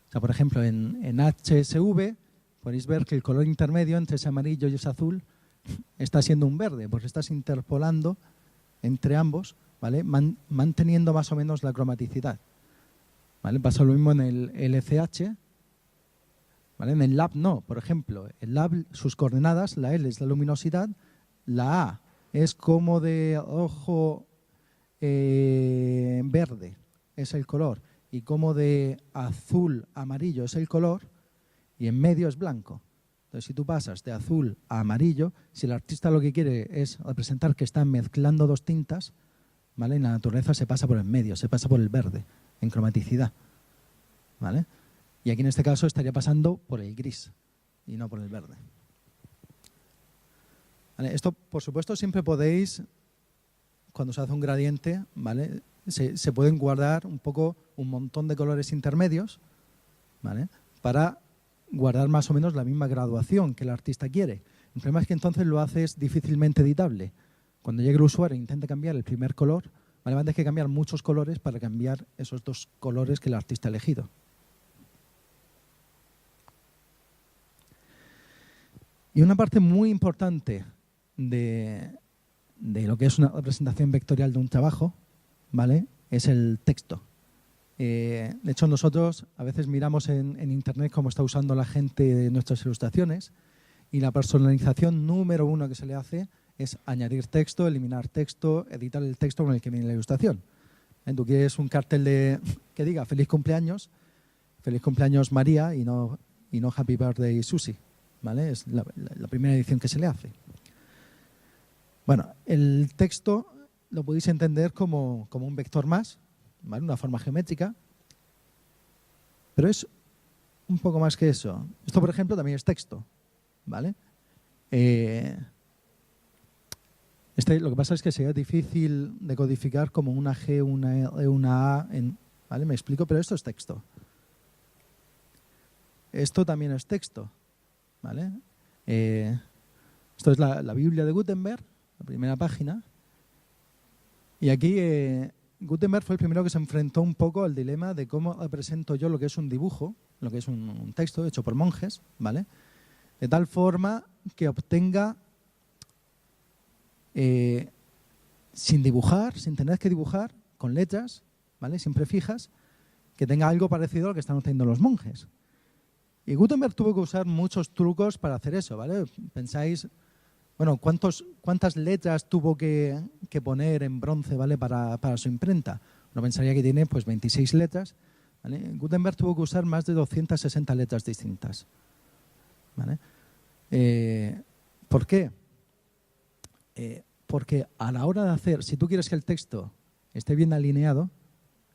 O sea, por ejemplo, en HSV podéis ver que el color intermedio entre ese amarillo y ese azul está siendo un verde, porque estás interpolando entre ambos, ¿vale? Manteniendo más o menos la cromaticidad, ¿vale? Pasa lo mismo en el LCH, ¿vale? En el lab no, por ejemplo, el lab, sus coordenadas, la L es la luminosidad, la A es como de ojo verde, es el color, y como de azul amarillo es el color, y en medio es blanco. Entonces, si tú pasas de azul a amarillo, si el artista lo que quiere es representar que está mezclando dos tintas, ¿vale? En la naturaleza se pasa por el medio, se pasa por el verde, en cromaticidad, ¿vale? Y aquí en este caso estaría pasando por el gris y no por el verde. ¿Vale? Esto, por supuesto, siempre podéis, cuando se hace un gradiente, ¿vale? Se pueden guardar un montón de colores intermedios, ¿vale? Para guardar más o menos la misma graduación que el artista quiere. El problema es que entonces lo haces difícilmente editable. Cuando llegue el usuario e intente cambiar el primer color, ¿vale? Va a tener que cambiar muchos colores para cambiar esos dos colores que el artista ha elegido. Y una parte muy importante de lo que es una representación vectorial de un trabajo, ¿vale? Es el texto. De hecho, nosotros a veces miramos en Internet cómo está usando la gente nuestras ilustraciones, y la personalización número 1 que se le hace es añadir texto, eliminar texto, editar el texto con el que viene la ilustración. Tú quieres un cartel que diga feliz cumpleaños María, y no Happy Birthday Susie, ¿vale? Es la primera edición que se le hace. Bueno, el texto lo podéis entender como un vector más, ¿vale? Una forma geométrica, pero es un poco más que eso. Esto, por ejemplo, también es texto, ¿vale? Lo que pasa es que sería difícil de codificar como una G, una E, una A, ¿vale? Me explico, pero esto es texto. Esto también es texto, ¿vale? Esto es la Biblia de Gutenberg, la primera página. Y aquí Gutenberg fue el primero que se enfrentó un poco al dilema de cómo represento yo lo que es un dibujo, lo que es un texto hecho por monjes, ¿vale? De tal forma que obtenga, sin dibujar, sin tener que dibujar, con letras, ¿vale? Siempre fijas, que tenga algo parecido a lo que están haciendo los monjes. Y Gutenberg tuvo que usar muchos trucos para hacer eso, ¿vale? Pensáis, bueno, ¿cuántas letras tuvo que poner en bronce, ¿vale? para su imprenta? Uno pensaría que tiene pues 26 letras, ¿vale? Gutenberg tuvo que usar más de 260 letras distintas, ¿vale? ¿Por qué? Porque a la hora de hacer, si tú quieres que el texto esté bien alineado,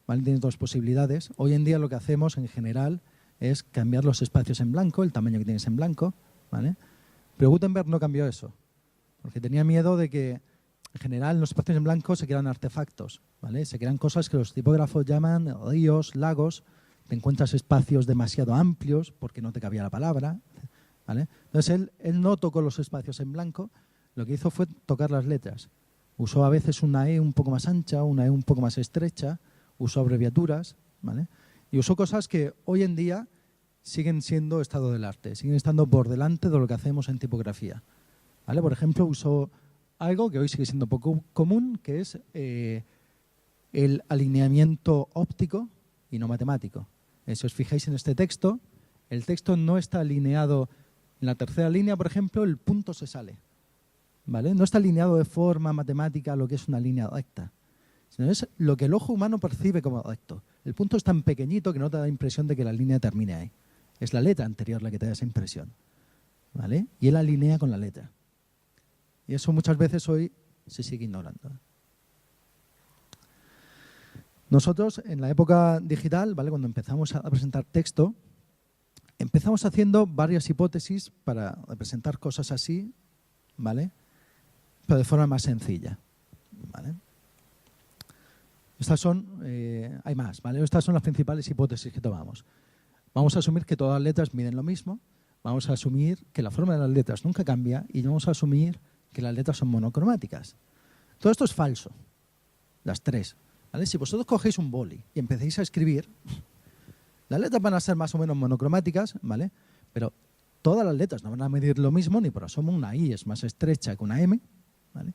¿vale? Tienes dos posibilidades. Hoy en día lo que hacemos en general es cambiar los espacios en blanco, el tamaño que tienes en blanco, ¿vale? Pero Gutenberg no cambió eso, porque tenía miedo de que en general en los espacios en blanco se crean artefactos, ¿vale? Se crean cosas que los tipógrafos llaman ríos, lagos, te encuentras espacios demasiado amplios porque no te cabía la palabra, ¿vale? Entonces él no tocó los espacios en blanco, lo que hizo fue tocar las letras. Usó a veces una E un poco más ancha, una E un poco más estrecha, usó abreviaturas, ¿vale? Y usó cosas que hoy en día siguen siendo estado del arte, siguen estando por delante de lo que hacemos en tipografía, ¿vale? Por ejemplo, usó algo que hoy sigue siendo poco común, que es el alineamiento óptico y no matemático. Si os fijáis en este texto, el texto no está alineado en la tercera línea, por ejemplo, el punto se sale, ¿vale? No está alineado de forma matemática a lo que es una línea recta, sino es lo que el ojo humano percibe como recto. El punto es tan pequeñito que no te da la impresión de que la línea termine ahí. Es la letra anterior la que te da esa impresión, ¿vale? Y él alinea con la letra. Y eso muchas veces hoy se sigue ignorando. Nosotros, en la época digital, ¿vale? Cuando empezamos a presentar texto, empezamos haciendo varias hipótesis para representar cosas así, ¿vale? Pero de forma más sencilla, ¿vale? Estas son, hay más, ¿vale? Estas son las principales hipótesis que tomamos. Vamos a asumir que todas las letras miden lo mismo, vamos a asumir que la forma de las letras nunca cambia y vamos a asumir que las letras son monocromáticas. Todo esto es falso, las tres, ¿vale? Si vosotros cogéis un boli y empecéis a escribir, las letras van a ser más o menos monocromáticas, ¿vale? Pero todas las letras no van a medir lo mismo, ni por asomo una I es más estrecha que una M, ¿vale?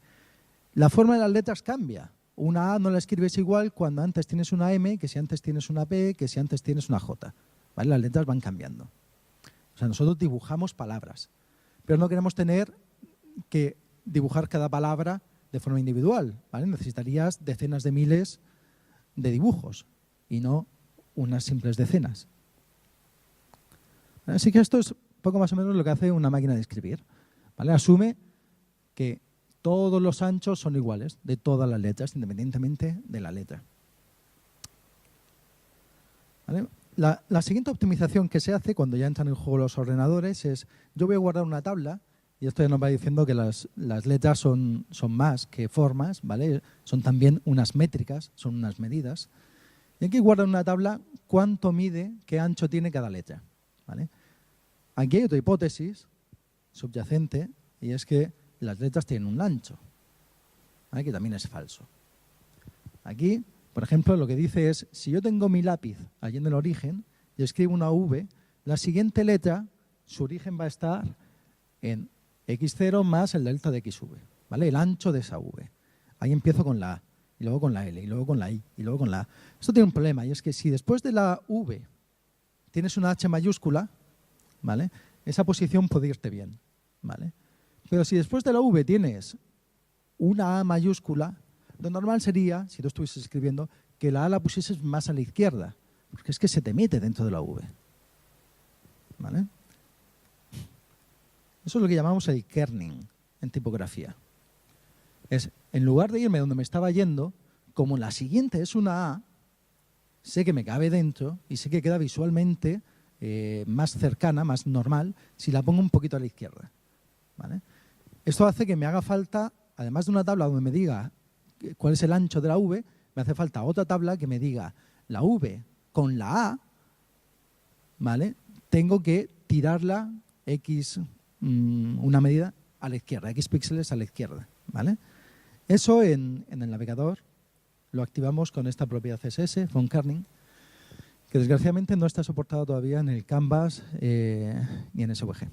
La forma de las letras cambia. Una A no la escribes igual cuando antes tienes una M, que si antes tienes una P, que si antes tienes una J, ¿vale? Las letras van cambiando. O sea, nosotros dibujamos palabras, pero no queremos tener que dibujar cada palabra de forma individual, ¿vale? Necesitarías decenas de miles de dibujos y no unas simples decenas. Así que esto es poco más o menos lo que hace una máquina de escribir, ¿vale? Asume que todos los anchos son iguales de todas las letras, independientemente de la letra, ¿vale? La siguiente optimización que se hace cuando ya entran en juego los ordenadores es, yo voy a guardar una tabla, y esto ya nos va diciendo que las letras son más que formas, ¿vale? Son también unas métricas, son unas medidas. Y aquí guardan una tabla cuánto mide, qué ancho tiene cada letra, ¿vale? Aquí hay otra hipótesis subyacente, y es que las letras tienen un ancho, ¿vale? Que también es falso. Aquí, por ejemplo, lo que dice es, si yo tengo mi lápiz allí en el origen y escribo una V, la siguiente letra, su origen va a estar en x0 más el delta de xv, ¿vale? El ancho de esa V. Ahí empiezo con la A, y luego con la L, y luego con la I, y luego con la A. Esto tiene un problema, y es que si después de la V tienes una H mayúscula, ¿vale? Esa posición puede irte bien, ¿vale? Pero si después de la V tienes una A mayúscula, lo normal sería, si tú estuvieses escribiendo, que la A la pusieses más a la izquierda, porque es que se te mete dentro de la V, ¿vale? Eso es lo que llamamos el kerning en tipografía. Es, en lugar de irme donde me estaba yendo, como la siguiente es una A, sé que me cabe dentro y sé que queda visualmente más cercana, más normal, si la pongo un poquito a la izquierda, ¿vale? Esto hace que me haga falta, además de una tabla donde me diga cuál es el ancho de la V, me hace falta otra tabla que me diga la V con la A, ¿vale? Tengo que tirarla X, una medida a la izquierda, X píxeles a la izquierda, ¿vale? Eso en el navegador lo activamos con esta propiedad CSS, font kerning, que desgraciadamente no está soportado todavía en el Canvas ni en SVG,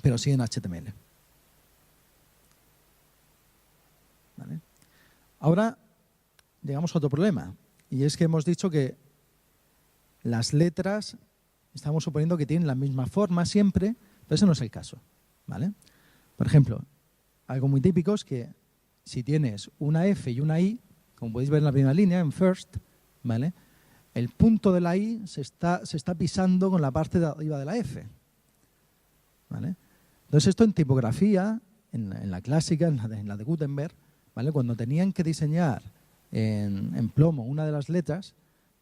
pero sí en HTML. ¿Vale? Ahora llegamos a otro problema, y es que hemos dicho que las letras estamos suponiendo que tienen la misma forma siempre, pero ese no es el caso. ¿Vale? Por ejemplo, algo muy típico es que si tienes una F y una I, como podéis ver en la primera línea, en first, ¿vale?, el punto de la I se está pisando con la parte de arriba de la F. ¿Vale? Entonces esto en tipografía, en la clásica, en la de Gutenberg, ¿vale?, cuando tenían que diseñar en plomo una de las letras,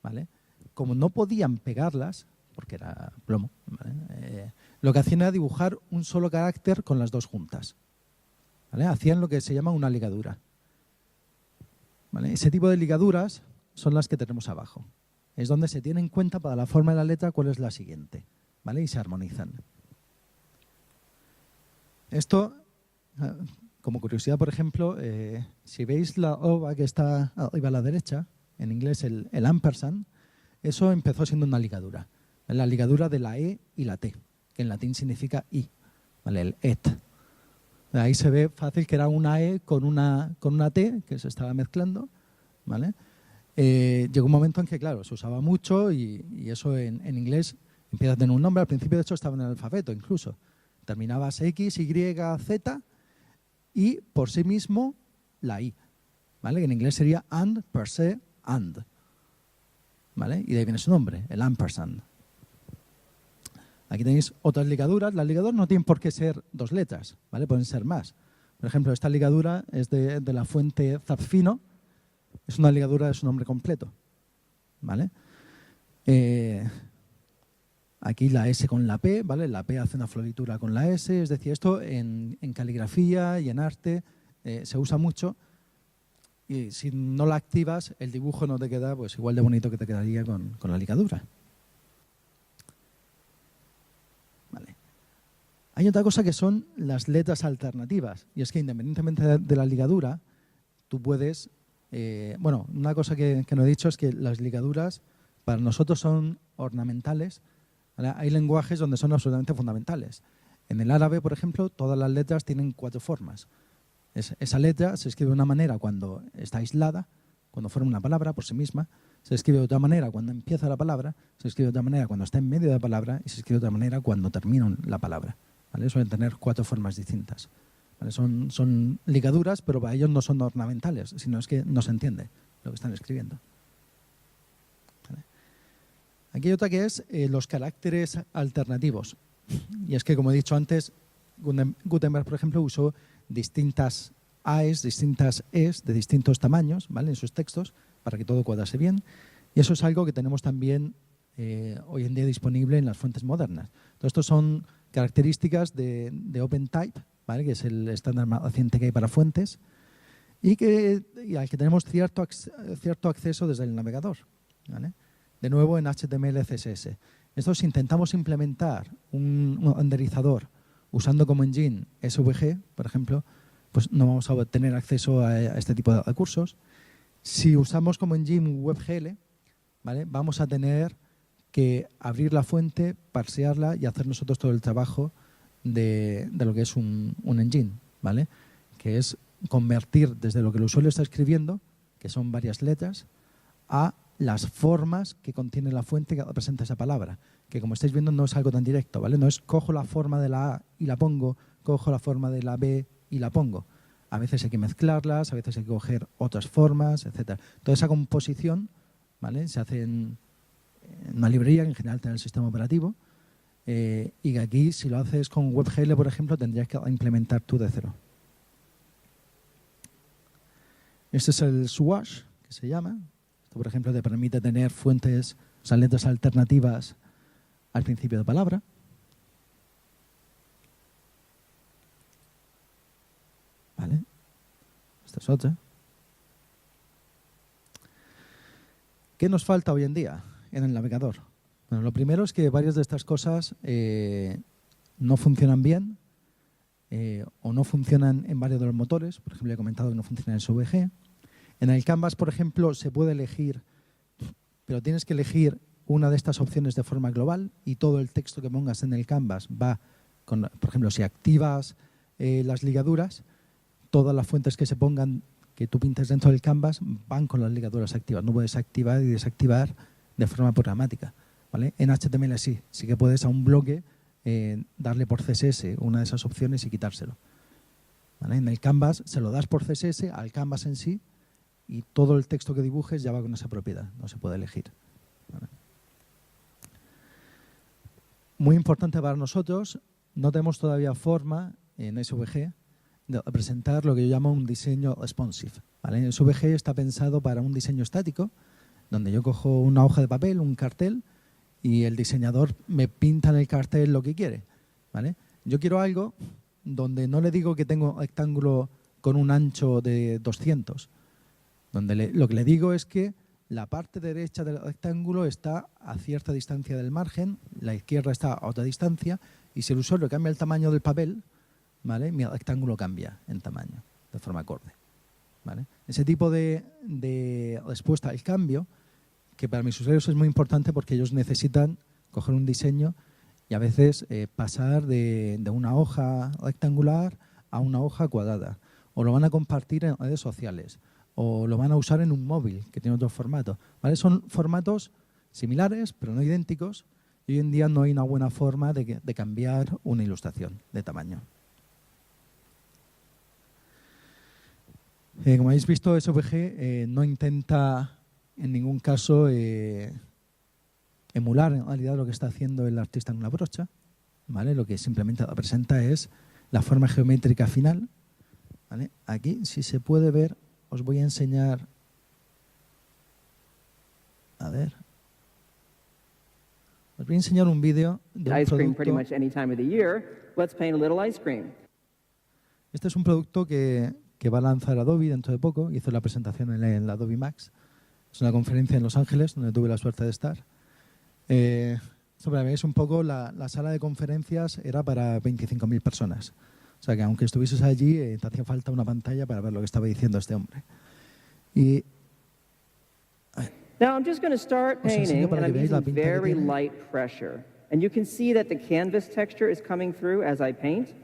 ¿vale?, como no podían pegarlas, porque era plomo, ¿vale?, lo que hacían era dibujar un solo carácter con las dos juntas. ¿Vale? Hacían lo que se llama una ligadura. ¿Vale? Ese tipo de ligaduras son las que tenemos abajo. Es donde se tiene en cuenta para la forma de la letra cuál es la siguiente. ¿Vale? Y se armonizan. Esto, como curiosidad, por ejemplo, si veis la ova que está arriba a la derecha, en inglés el ampersand, eso empezó siendo una ligadura. La ligadura de la E y la T, que en latín significa I, ¿vale? El et. Ahí se ve fácil que era una E con una T que se estaba mezclando, ¿vale? Llegó un momento en que, claro, se usaba mucho y eso en inglés empieza a tener un nombre. Al principio, de hecho, estaba en el alfabeto incluso. Terminabas X, Y, Z y por sí mismo la I, ¿vale? Que en inglés sería and, per se, and, ¿vale? Y de ahí viene su nombre, el ampersand. Aquí tenéis otras ligaduras. Las ligaduras no tienen por qué ser dos letras, ¿vale? Pueden ser más. Por ejemplo, esta ligadura es de la fuente Zapfino. Es una ligadura de su nombre completo, ¿vale? Aquí la S con la P, ¿vale? La P hace una floritura con la S. Es decir, esto en caligrafía y en arte se usa mucho. Y si no la activas, el dibujo no te queda pues igual de bonito que te quedaría con la ligadura. Vale. Hay otra cosa que son las letras alternativas, y es que independientemente de la ligadura, tú puedes... bueno, una cosa que no he dicho es que las ligaduras para nosotros son ornamentales, ¿vale? Hay lenguajes donde son absolutamente fundamentales. En el árabe, por ejemplo, todas las letras tienen 4 formas. Esa letra se escribe de una manera cuando está aislada, cuando forma una palabra por sí misma. Se escribe de otra manera cuando empieza la palabra, se escribe de otra manera cuando está en medio de la palabra y se escribe de otra manera cuando termina la palabra. ¿Vale? Suelen tener 4 formas distintas. ¿Vale? Son ligaduras, pero para ellos no son ornamentales, sino es que no se entiende lo que están escribiendo. ¿Vale? Aquí hay otra que es los caracteres alternativos. Y es que, como he dicho antes, Gutenberg, por ejemplo, usó distintas AES, distintas ES de distintos tamaños, ¿vale?, en sus textos, para que todo cuadrase bien. Y eso es algo que tenemos también hoy en día disponible en las fuentes modernas. Todo esto son características de OpenType, ¿vale?, que es el estándar más reciente que hay para fuentes, y al que tenemos cierto acceso desde el navegador, ¿vale? De nuevo en HTML, CSS. Nosotros intentamos implementar un renderizador usando como engine SVG, por ejemplo, pues no vamos a tener acceso a este tipo de recursos. Si usamos como engine WebGL, ¿vale?, vamos a tener que abrir la fuente, parsearla y hacer nosotros todo el trabajo de lo que es un engine, ¿vale?, que es convertir desde lo que el usuario está escribiendo, que son varias letras, a las formas que contiene la fuente que representa esa palabra, que como estáis viendo no es algo tan directo, ¿vale? No es cojo la forma de la A y la pongo, cojo la forma de la B y la pongo. A veces hay que mezclarlas, a veces hay que coger otras formas, etc. Toda esa composición, ¿vale?, se hace en una librería que en general tiene el sistema operativo, y que aquí, si lo haces con WebGL, por ejemplo, tendrías que implementar tú de cero. Este es el Swash, que se llama. Esto, por ejemplo, te permite tener fuentes, o sea, letras alternativas al principio de palabra. ¿Vale? Esta es otra. ¿Qué nos falta hoy en día en el navegador? Bueno, lo primero es que varias de estas cosas no funcionan bien o no funcionan en varios de los motores. Por ejemplo, he comentado que no funciona en SVG. En el Canvas, por ejemplo, se puede elegir, pero tienes que elegir una de estas opciones de forma global y todo el texto que pongas en el Canvas va con, por ejemplo, si activas las ligaduras, todas las fuentes que se pongan, que tú pintes dentro del Canvas, van con las ligaduras activas. No puedes activar y desactivar de forma programática, ¿vale? En HTML sí que puedes a un bloque darle por CSS una de esas opciones y quitárselo, ¿vale? En el Canvas se lo das por CSS al Canvas en sí y todo el texto que dibujes ya va con esa propiedad, no se puede elegir, ¿vale? Muy importante para nosotros, no tenemos todavía forma en SVG de presentar lo que yo llamo un diseño responsive, ¿vale? SVG está pensado para un diseño estático, donde yo cojo una hoja de papel, un cartel, y el diseñador me pinta en el cartel lo que quiere, ¿vale? Yo quiero algo donde no le digo que tengo un rectángulo con un ancho de 200, donde lo que le digo es que la parte derecha del rectángulo está a cierta distancia del margen, la izquierda está a otra distancia, y si el usuario cambia el tamaño del papel, ¿vale?, mi rectángulo cambia en tamaño, de forma acorde, ¿vale? Ese tipo de respuesta al cambio, que para mis usuarios es muy importante porque ellos necesitan coger un diseño y a veces pasar de una hoja rectangular a una hoja cuadrada, o lo van a compartir en redes sociales, o lo van a usar en un móvil que tiene otro formato, ¿vale? Son formatos similares pero no idénticos y hoy en día no hay una buena forma de cambiar una ilustración de tamaño. Como habéis visto, SVG no intenta en ningún caso emular en realidad lo que está haciendo el artista en una brocha, ¿vale? Lo que simplemente representa es la forma geométrica final, ¿vale? Aquí, si se puede ver, os voy a enseñar, a ver, os voy a enseñar un vídeo de un producto. Este es un producto que va a lanzar Adobe dentro de poco. Hizo la presentación en la Adobe Max. Es una conferencia en Los Ángeles donde tuve la suerte de estar. Es un poco la sala de conferencias era para 25.000 personas. O sea que aunque estuvieses allí, te hacía falta una pantalla para ver lo que estaba diciendo este hombre. Y Now I'm just going to start painting, and I'm using very light pressure. And you can see that the canvas texture is coming through as I paint,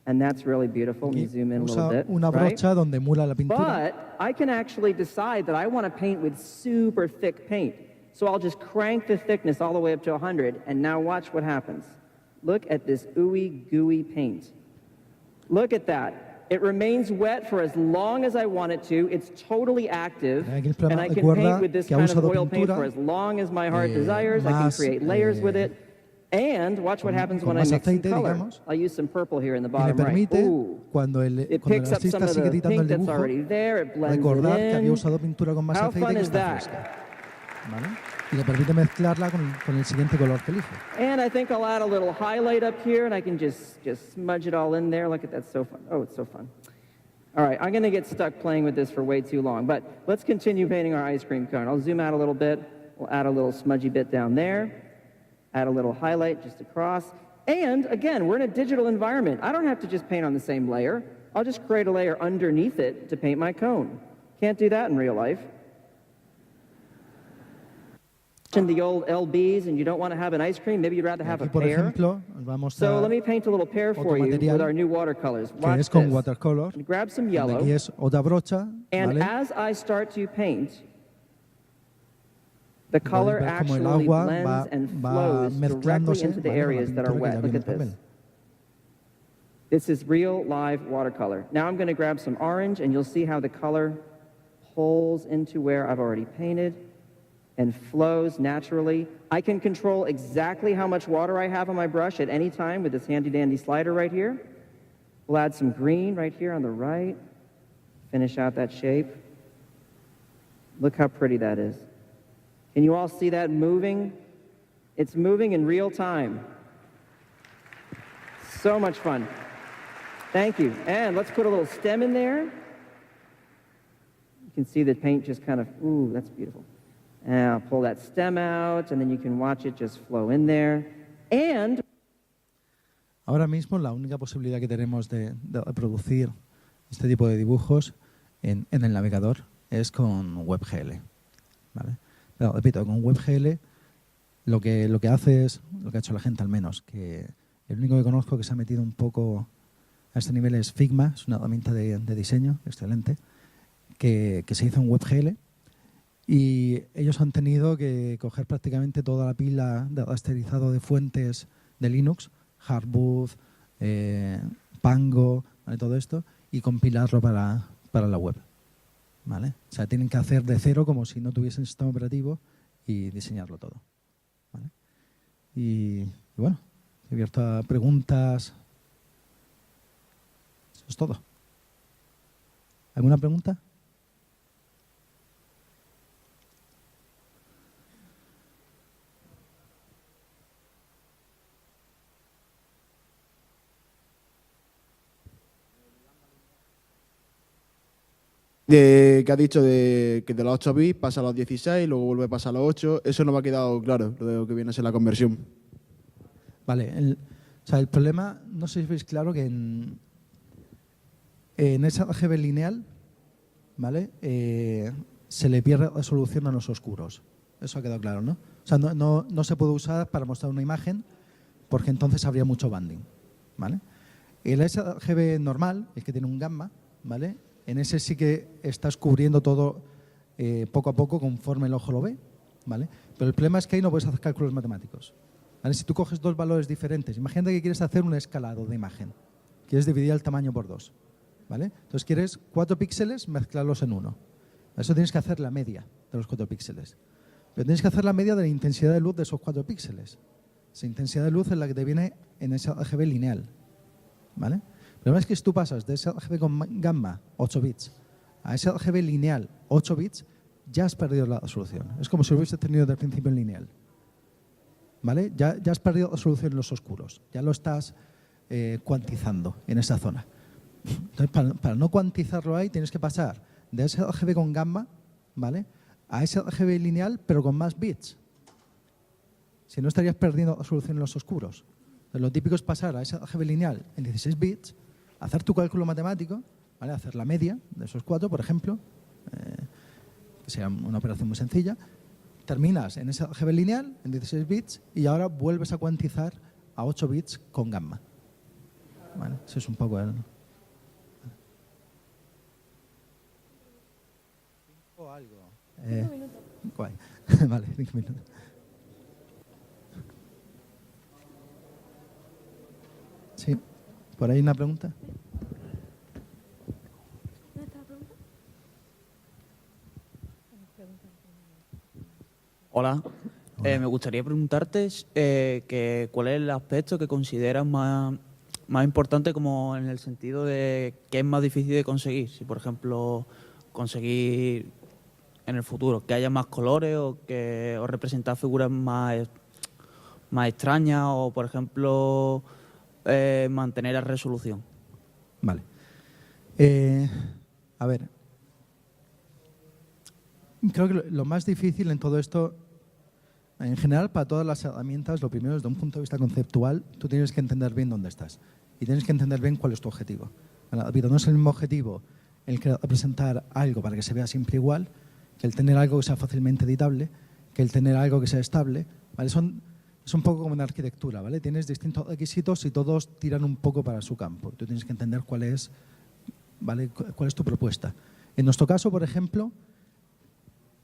and that's really beautiful. Let me zoom in a little bit. Una brocha donde emula la pintura. But I can actually decide that I want to paint with super thick paint. So I'll just crank the thickness all the way up to 100, and now watch what happens. Look at this ooey gooey paint. Look at that. It remains wet for as long as I want it to. It's totally active, and I can paint with this kind of oil paint for as long as my heart desires. I can create layers with it. And watch what happens when I mix some color. I'll use some purple here in the bottom right. Ooh. It picks up some of the pink that's already there. It blends it in. How fun is that? ¿Vale? Y le permite mezclarla con el siguiente color que elige. And I think I'll add a little highlight up here, and I can just smudge it all in there. Look at that, so fun. Oh, it's so fun. All right, I'm going to get stuck playing with this for way too long, but let's continue painting our ice cream cone. I'll zoom out a little bit. We'll add a little smudgy bit down there. Add a little highlight just across. And again, we're in a digital environment. I don't have to just paint on the same layer. I'll just create a layer underneath it to paint my cone. Can't do that in real life. The old LBs and you don't want to have an ice cream, maybe you'd rather have a pear. So let me paint a little pear for you with our new watercolors. Watch this. And grab some yellow. And as I start to paint, the color actually blends and flows directly into the areas that are wet. Look at this. This is real live watercolor. Now I'm going to grab some orange, and you'll see how the color pulls into where I've already painted and flows naturally. I can control exactly how much water I have on my brush at any time with this handy-dandy slider right here. We'll add some green right here on the right. Finish out that shape. Look how pretty that is. Can you all see that moving? It's moving in real time. So much fun. Thank you. And let's put a little stem in there. You can see the paint just kind of, ooh, that's beautiful. And I'll pull that stem out, and then you can watch it just flow in there. And ahora mismo la única posibilidad que tenemos de reproducir este tipo de dibujos en el navegador es con WebGL, ¿vale? Pero, repito, con WebGL lo que hace es, lo que ha hecho la gente al menos, que el único que conozco que se ha metido un poco a este nivel es Figma, es una herramienta de diseño excelente, que se hizo en WebGL, y ellos han tenido que coger prácticamente toda la pila de rasterizado de fuentes de Linux, Hardboot, Pango, ¿vale? Todo esto, y compilarlo para la web, ¿vale? O sea, tienen que hacer de cero como si no tuviesen sistema operativo y diseñarlo todo, ¿vale? Y bueno, he abierto a preguntas. Eso es todo. ¿Alguna pregunta? Que has dicho que de los 8 bits pasa a los 16, luego vuelve a pasar a los 8. Eso no me ha quedado claro, lo que viene a ser la conversión. Vale, el problema, no sé si veis claro que en esa RGB lineal, ¿vale? Se le pierde resolución a los oscuros. Eso ha quedado claro, ¿no? O sea, no se puede usar para mostrar una imagen porque entonces habría mucho banding, ¿vale? El sRGB normal, el que tiene un gamma, ¿vale? En ese sí que estás cubriendo todo poco a poco conforme el ojo lo ve, ¿vale? Pero el problema es que ahí no puedes hacer cálculos matemáticos, ¿vale? Si tú coges dos valores diferentes, imagínate que quieres hacer un escalado de imagen, quieres dividir el tamaño por 2, ¿vale? Entonces quieres 4 píxeles, mezclarlos en 1. Eso tienes que hacer la media de los 4 píxeles. Pero tienes que hacer la media de la intensidad de luz de esos 4 píxeles. Esa intensidad de luz es la que te viene en ese RGB lineal, ¿vale? El problema es que si tú pasas de ese RGB con gamma 8 bits a ese RGB lineal 8 bits, ya has perdido la resolución. Es como si lo hubieses tenido desde el principio en lineal, ¿vale? Ya has perdido resolución en los oscuros. Ya lo estás cuantizando en esa zona. Entonces, para no cuantizarlo ahí, tienes que pasar de ese RGB con gamma, ¿vale?, a ese RGB lineal, pero con más bits. Si no, estarías perdiendo resolución en los oscuros. Entonces, lo típico es pasar a ese RGB lineal en 16 bits, hacer tu cálculo matemático, ¿vale?, hacer la media de esos 4, por ejemplo, que sea una operación muy sencilla. Terminas en ese RGB lineal en 16 bits y ahora vuelves a cuantizar a 8 bits con gamma. ¿Vale? Eso es un poco el... ¿O algo? 5 minutos. Guay. Vale, 5 minutos. Sí, ¿por ahí una pregunta? ¿Dónde está la pregunta? Hola. Me gustaría preguntarte cuál es el aspecto que consideras más importante, como en el sentido de que es más difícil de conseguir. Si, por ejemplo, conseguir en el futuro que haya más colores o representar figuras más extrañas, o, por ejemplo, mantener la resolución. Vale. A ver. Creo que lo más difícil en todo esto, en general, para todas las herramientas, lo primero, desde un punto de vista conceptual, tú tienes que entender bien dónde estás y tienes que entender bien cuál es tu objetivo. ¿Vale? No es el mismo objetivo el que representar algo para que se vea siempre igual, que el tener algo que sea fácilmente editable, que el tener algo que sea estable. ¿Vale? Es un poco como en arquitectura, ¿vale? Tienes distintos requisitos y todos tiran un poco para su campo. Tú tienes que entender cuál es, ¿vale?, cuál es tu propuesta. En nuestro caso, por ejemplo,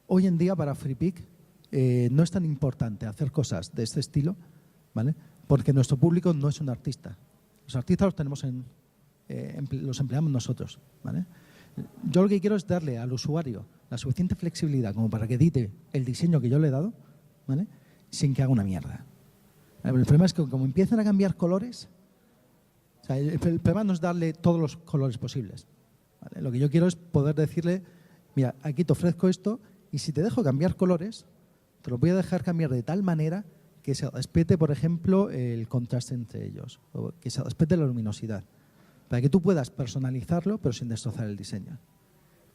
hoy en día para FreePic no es tan importante hacer cosas de este estilo, ¿vale?, porque nuestro público no es un artista. Los artistas los tenemos los empleamos nosotros, ¿vale? Yo lo que quiero es darle al usuario la suficiente flexibilidad como para que edite el diseño que yo le he dado, ¿vale?, sin que haga una mierda. El problema es que como empiezan a cambiar colores, o sea, el problema no es darle todos los colores posibles, ¿vale? Lo que yo quiero es poder decirle, mira, aquí te ofrezco esto y si te dejo cambiar colores, te lo voy a dejar cambiar de tal manera que se respete, por ejemplo, el contraste entre ellos, o que se respete la luminosidad, para que tú puedas personalizarlo pero sin destrozar el diseño,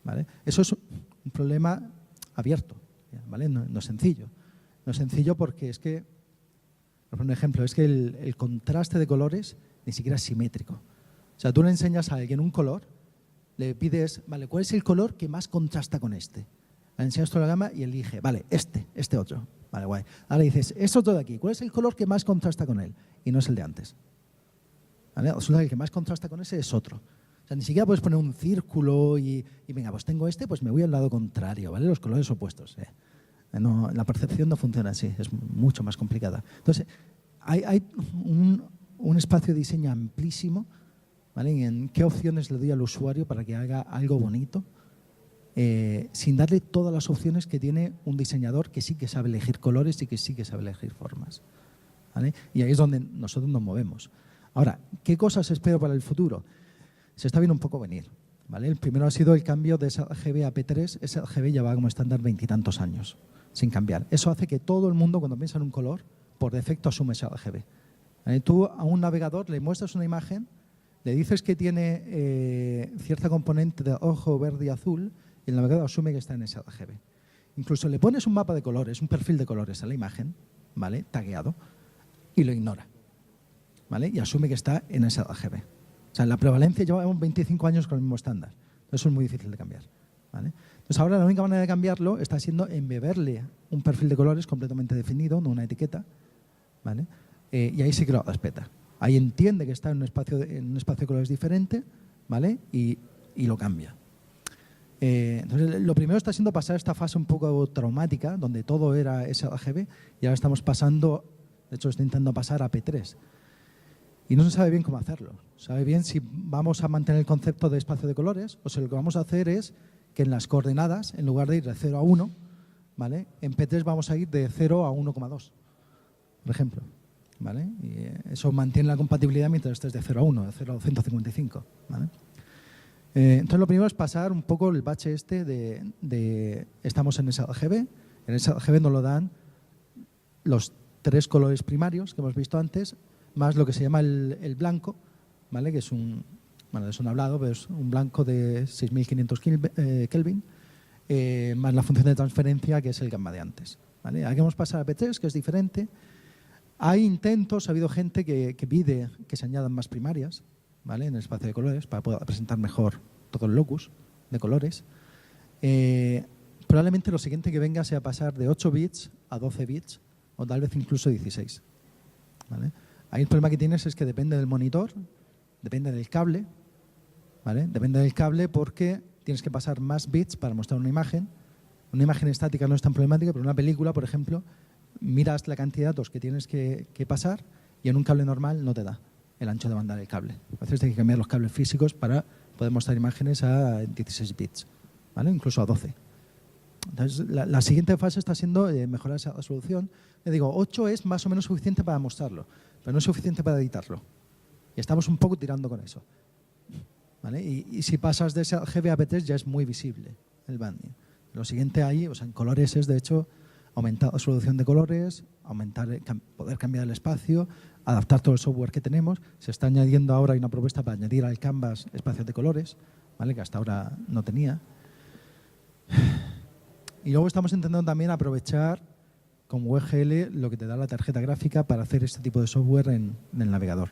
¿vale? Eso es un problema abierto, ¿vale? No es sencillo. No es sencillo porque es que, por un ejemplo, es que el contraste de colores ni siquiera es simétrico. O sea, tú le enseñas a alguien un color le pides, vale, ¿cuál es el color que más contrasta con este? Le enseñas toda la gama y elige, vale, este otro. Vale, guay. Ahora dices, es otro de aquí, ¿cuál es el color que más contrasta con él? Y no es el de antes. ¿Vale? Resulta que el que más contrasta con ese es otro. O sea, ni siquiera puedes poner un círculo y venga, pues tengo este, pues me voy al lado contrario, ¿vale? Los colores opuestos. No, la percepción no funciona así, es mucho más complicada. Entonces, hay un espacio de diseño amplísimo, ¿vale? En qué opciones le doy al usuario para que haga algo bonito, sin darle todas las opciones que tiene un diseñador que sí que sabe elegir colores y que sí que sabe elegir formas, ¿vale? Y ahí es donde nosotros nos movemos. Ahora, ¿qué cosas espero para el futuro? Se está viendo un poco venir, ¿vale? El primero ha sido el cambio de sRGB a P3. sRGB lleva como estándar 20 y tantos años sin cambiar. Eso hace que todo el mundo, cuando piensa en un color, por defecto asume sRGB. ¿Vale? Tú a un navegador le muestras una imagen, le dices que tiene cierta componente de rojo, verde y azul, y el navegador asume que está en sRGB. Incluso le pones un mapa de colores, un perfil de colores a la imagen, ¿vale? Tagueado, y lo ignora, ¿vale? Y asume que está en sRGB. O sea, la prevalencia llevamos 25 años con el mismo estándar. Eso es muy difícil de cambiar, ¿vale? Entonces ahora la única manera de cambiarlo está siendo embeberle un perfil de colores completamente definido, no una etiqueta, ¿vale? Y ahí sí que lo respeta. Ahí entiende que está en un espacio de colores diferente, ¿vale? Y lo cambia. Entonces, lo primero está siendo pasar esta fase un poco traumática, donde todo era sRGB, y ahora estamos pasando, de hecho estoy intentando pasar a P3. Y no se sabe bien cómo hacerlo. Sabe bien si vamos a mantener el concepto de espacio de colores o si lo que vamos a hacer es que en las coordenadas, en lugar de ir de 0 a 1, ¿vale? En P3 vamos a ir de 0 a 1,2, por ejemplo, ¿vale? Y eso mantiene la compatibilidad mientras estés de 0 a 1, de 0 a 155, ¿vale? Entonces lo primero es pasar un poco el bache este de estamos en sRGB. En sRGB nos lo dan los 3 colores primarios que hemos visto antes, más lo que se llama el blanco, ¿vale? Que es bueno, es un hablado, pero es un blanco de 6500 Kelvin, más la función de transferencia, que es el gamma de antes, ¿vale? Aquí vamos a pasar a P3, que es diferente. Hay intentos, ha habido gente que pide que se añadan más primarias, ¿vale? En el espacio de colores, para poder presentar mejor todo el locus de colores. Probablemente lo siguiente que venga sea pasar de 8 bits a 12 bits, o tal vez incluso 16, ¿vale? Ahí el problema que tienes es que depende del monitor, depende del cable, ¿vale? Depende del cable porque tienes que pasar más bits para mostrar una imagen. Una imagen estática no es tan problemática, pero una película, por ejemplo, miras la cantidad de datos que tienes que pasar y en un cable normal no te da el ancho de banda del cable. A veces tienes que cambiar los cables físicos para poder mostrar imágenes a 16 bits, ¿vale? Incluso a 12. Entonces, la siguiente fase está siendo mejorar esa resolución. Le digo, 8 es más o menos suficiente para mostrarlo, pero no es suficiente para editarlo. Y estamos un poco tirando con eso, ¿vale? Y si pasas de sRGB a P3 ya es muy visible el banding. Lo siguiente ahí, o sea, en colores es, de hecho, aumentar la resolución de colores, poder cambiar el espacio, adaptar todo el software que tenemos. Se está añadiendo ahora, hay una propuesta para añadir al Canvas espacios de colores, ¿vale? Que hasta ahora no tenía. Y luego estamos intentando también aprovechar con WGL lo que te da la tarjeta gráfica para hacer este tipo de software en el navegador,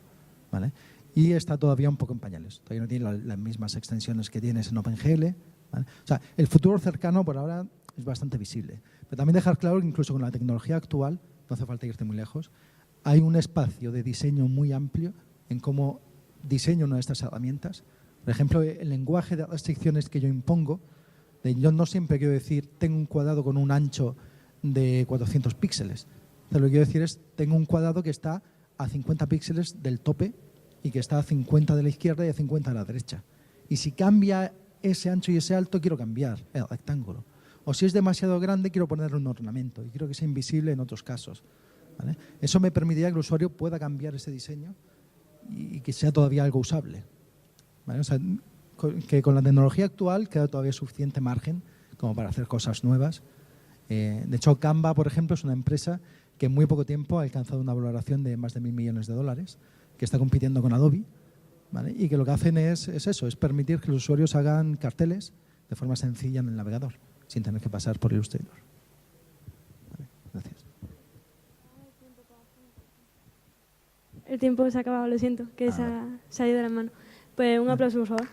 ¿vale? Y está todavía un poco en pañales. Todavía no tiene las mismas extensiones que tienes en OpenGL, ¿vale? O sea, el futuro cercano por ahora es bastante visible. Pero también dejar claro que incluso con la tecnología actual, no hace falta irte muy lejos, hay un espacio de diseño muy amplio en cómo diseño una de estas herramientas. Por ejemplo, el lenguaje de restricciones que yo impongo, yo no siempre quiero decir tengo un cuadrado con un ancho de 400 píxeles. Lo que quiero decir es tengo un cuadrado que está a 50 píxeles del tope y que está a 50 de la izquierda y a 50 de la derecha. Y si cambia ese ancho y ese alto, quiero cambiar el rectángulo. O si es demasiado grande, quiero ponerle un ornamento y quiero que sea invisible en otros casos, ¿vale? Eso me permitiría que el usuario pueda cambiar ese diseño y que sea todavía algo usable, ¿vale? O sea, que con la tecnología actual queda todavía suficiente margen como para hacer cosas nuevas. De hecho, Canva, por ejemplo, es una empresa que en muy poco tiempo ha alcanzado una valoración de más de $1.000 millones, que está compitiendo con Adobe, ¿vale? Y que lo que hacen es eso, es permitir que los usuarios hagan carteles de forma sencilla en el navegador, sin tener que pasar por Illustrator. Vale, gracias. El tiempo se ha acabado, lo siento, que se ha ido de las manos. Pues un aplauso, por favor.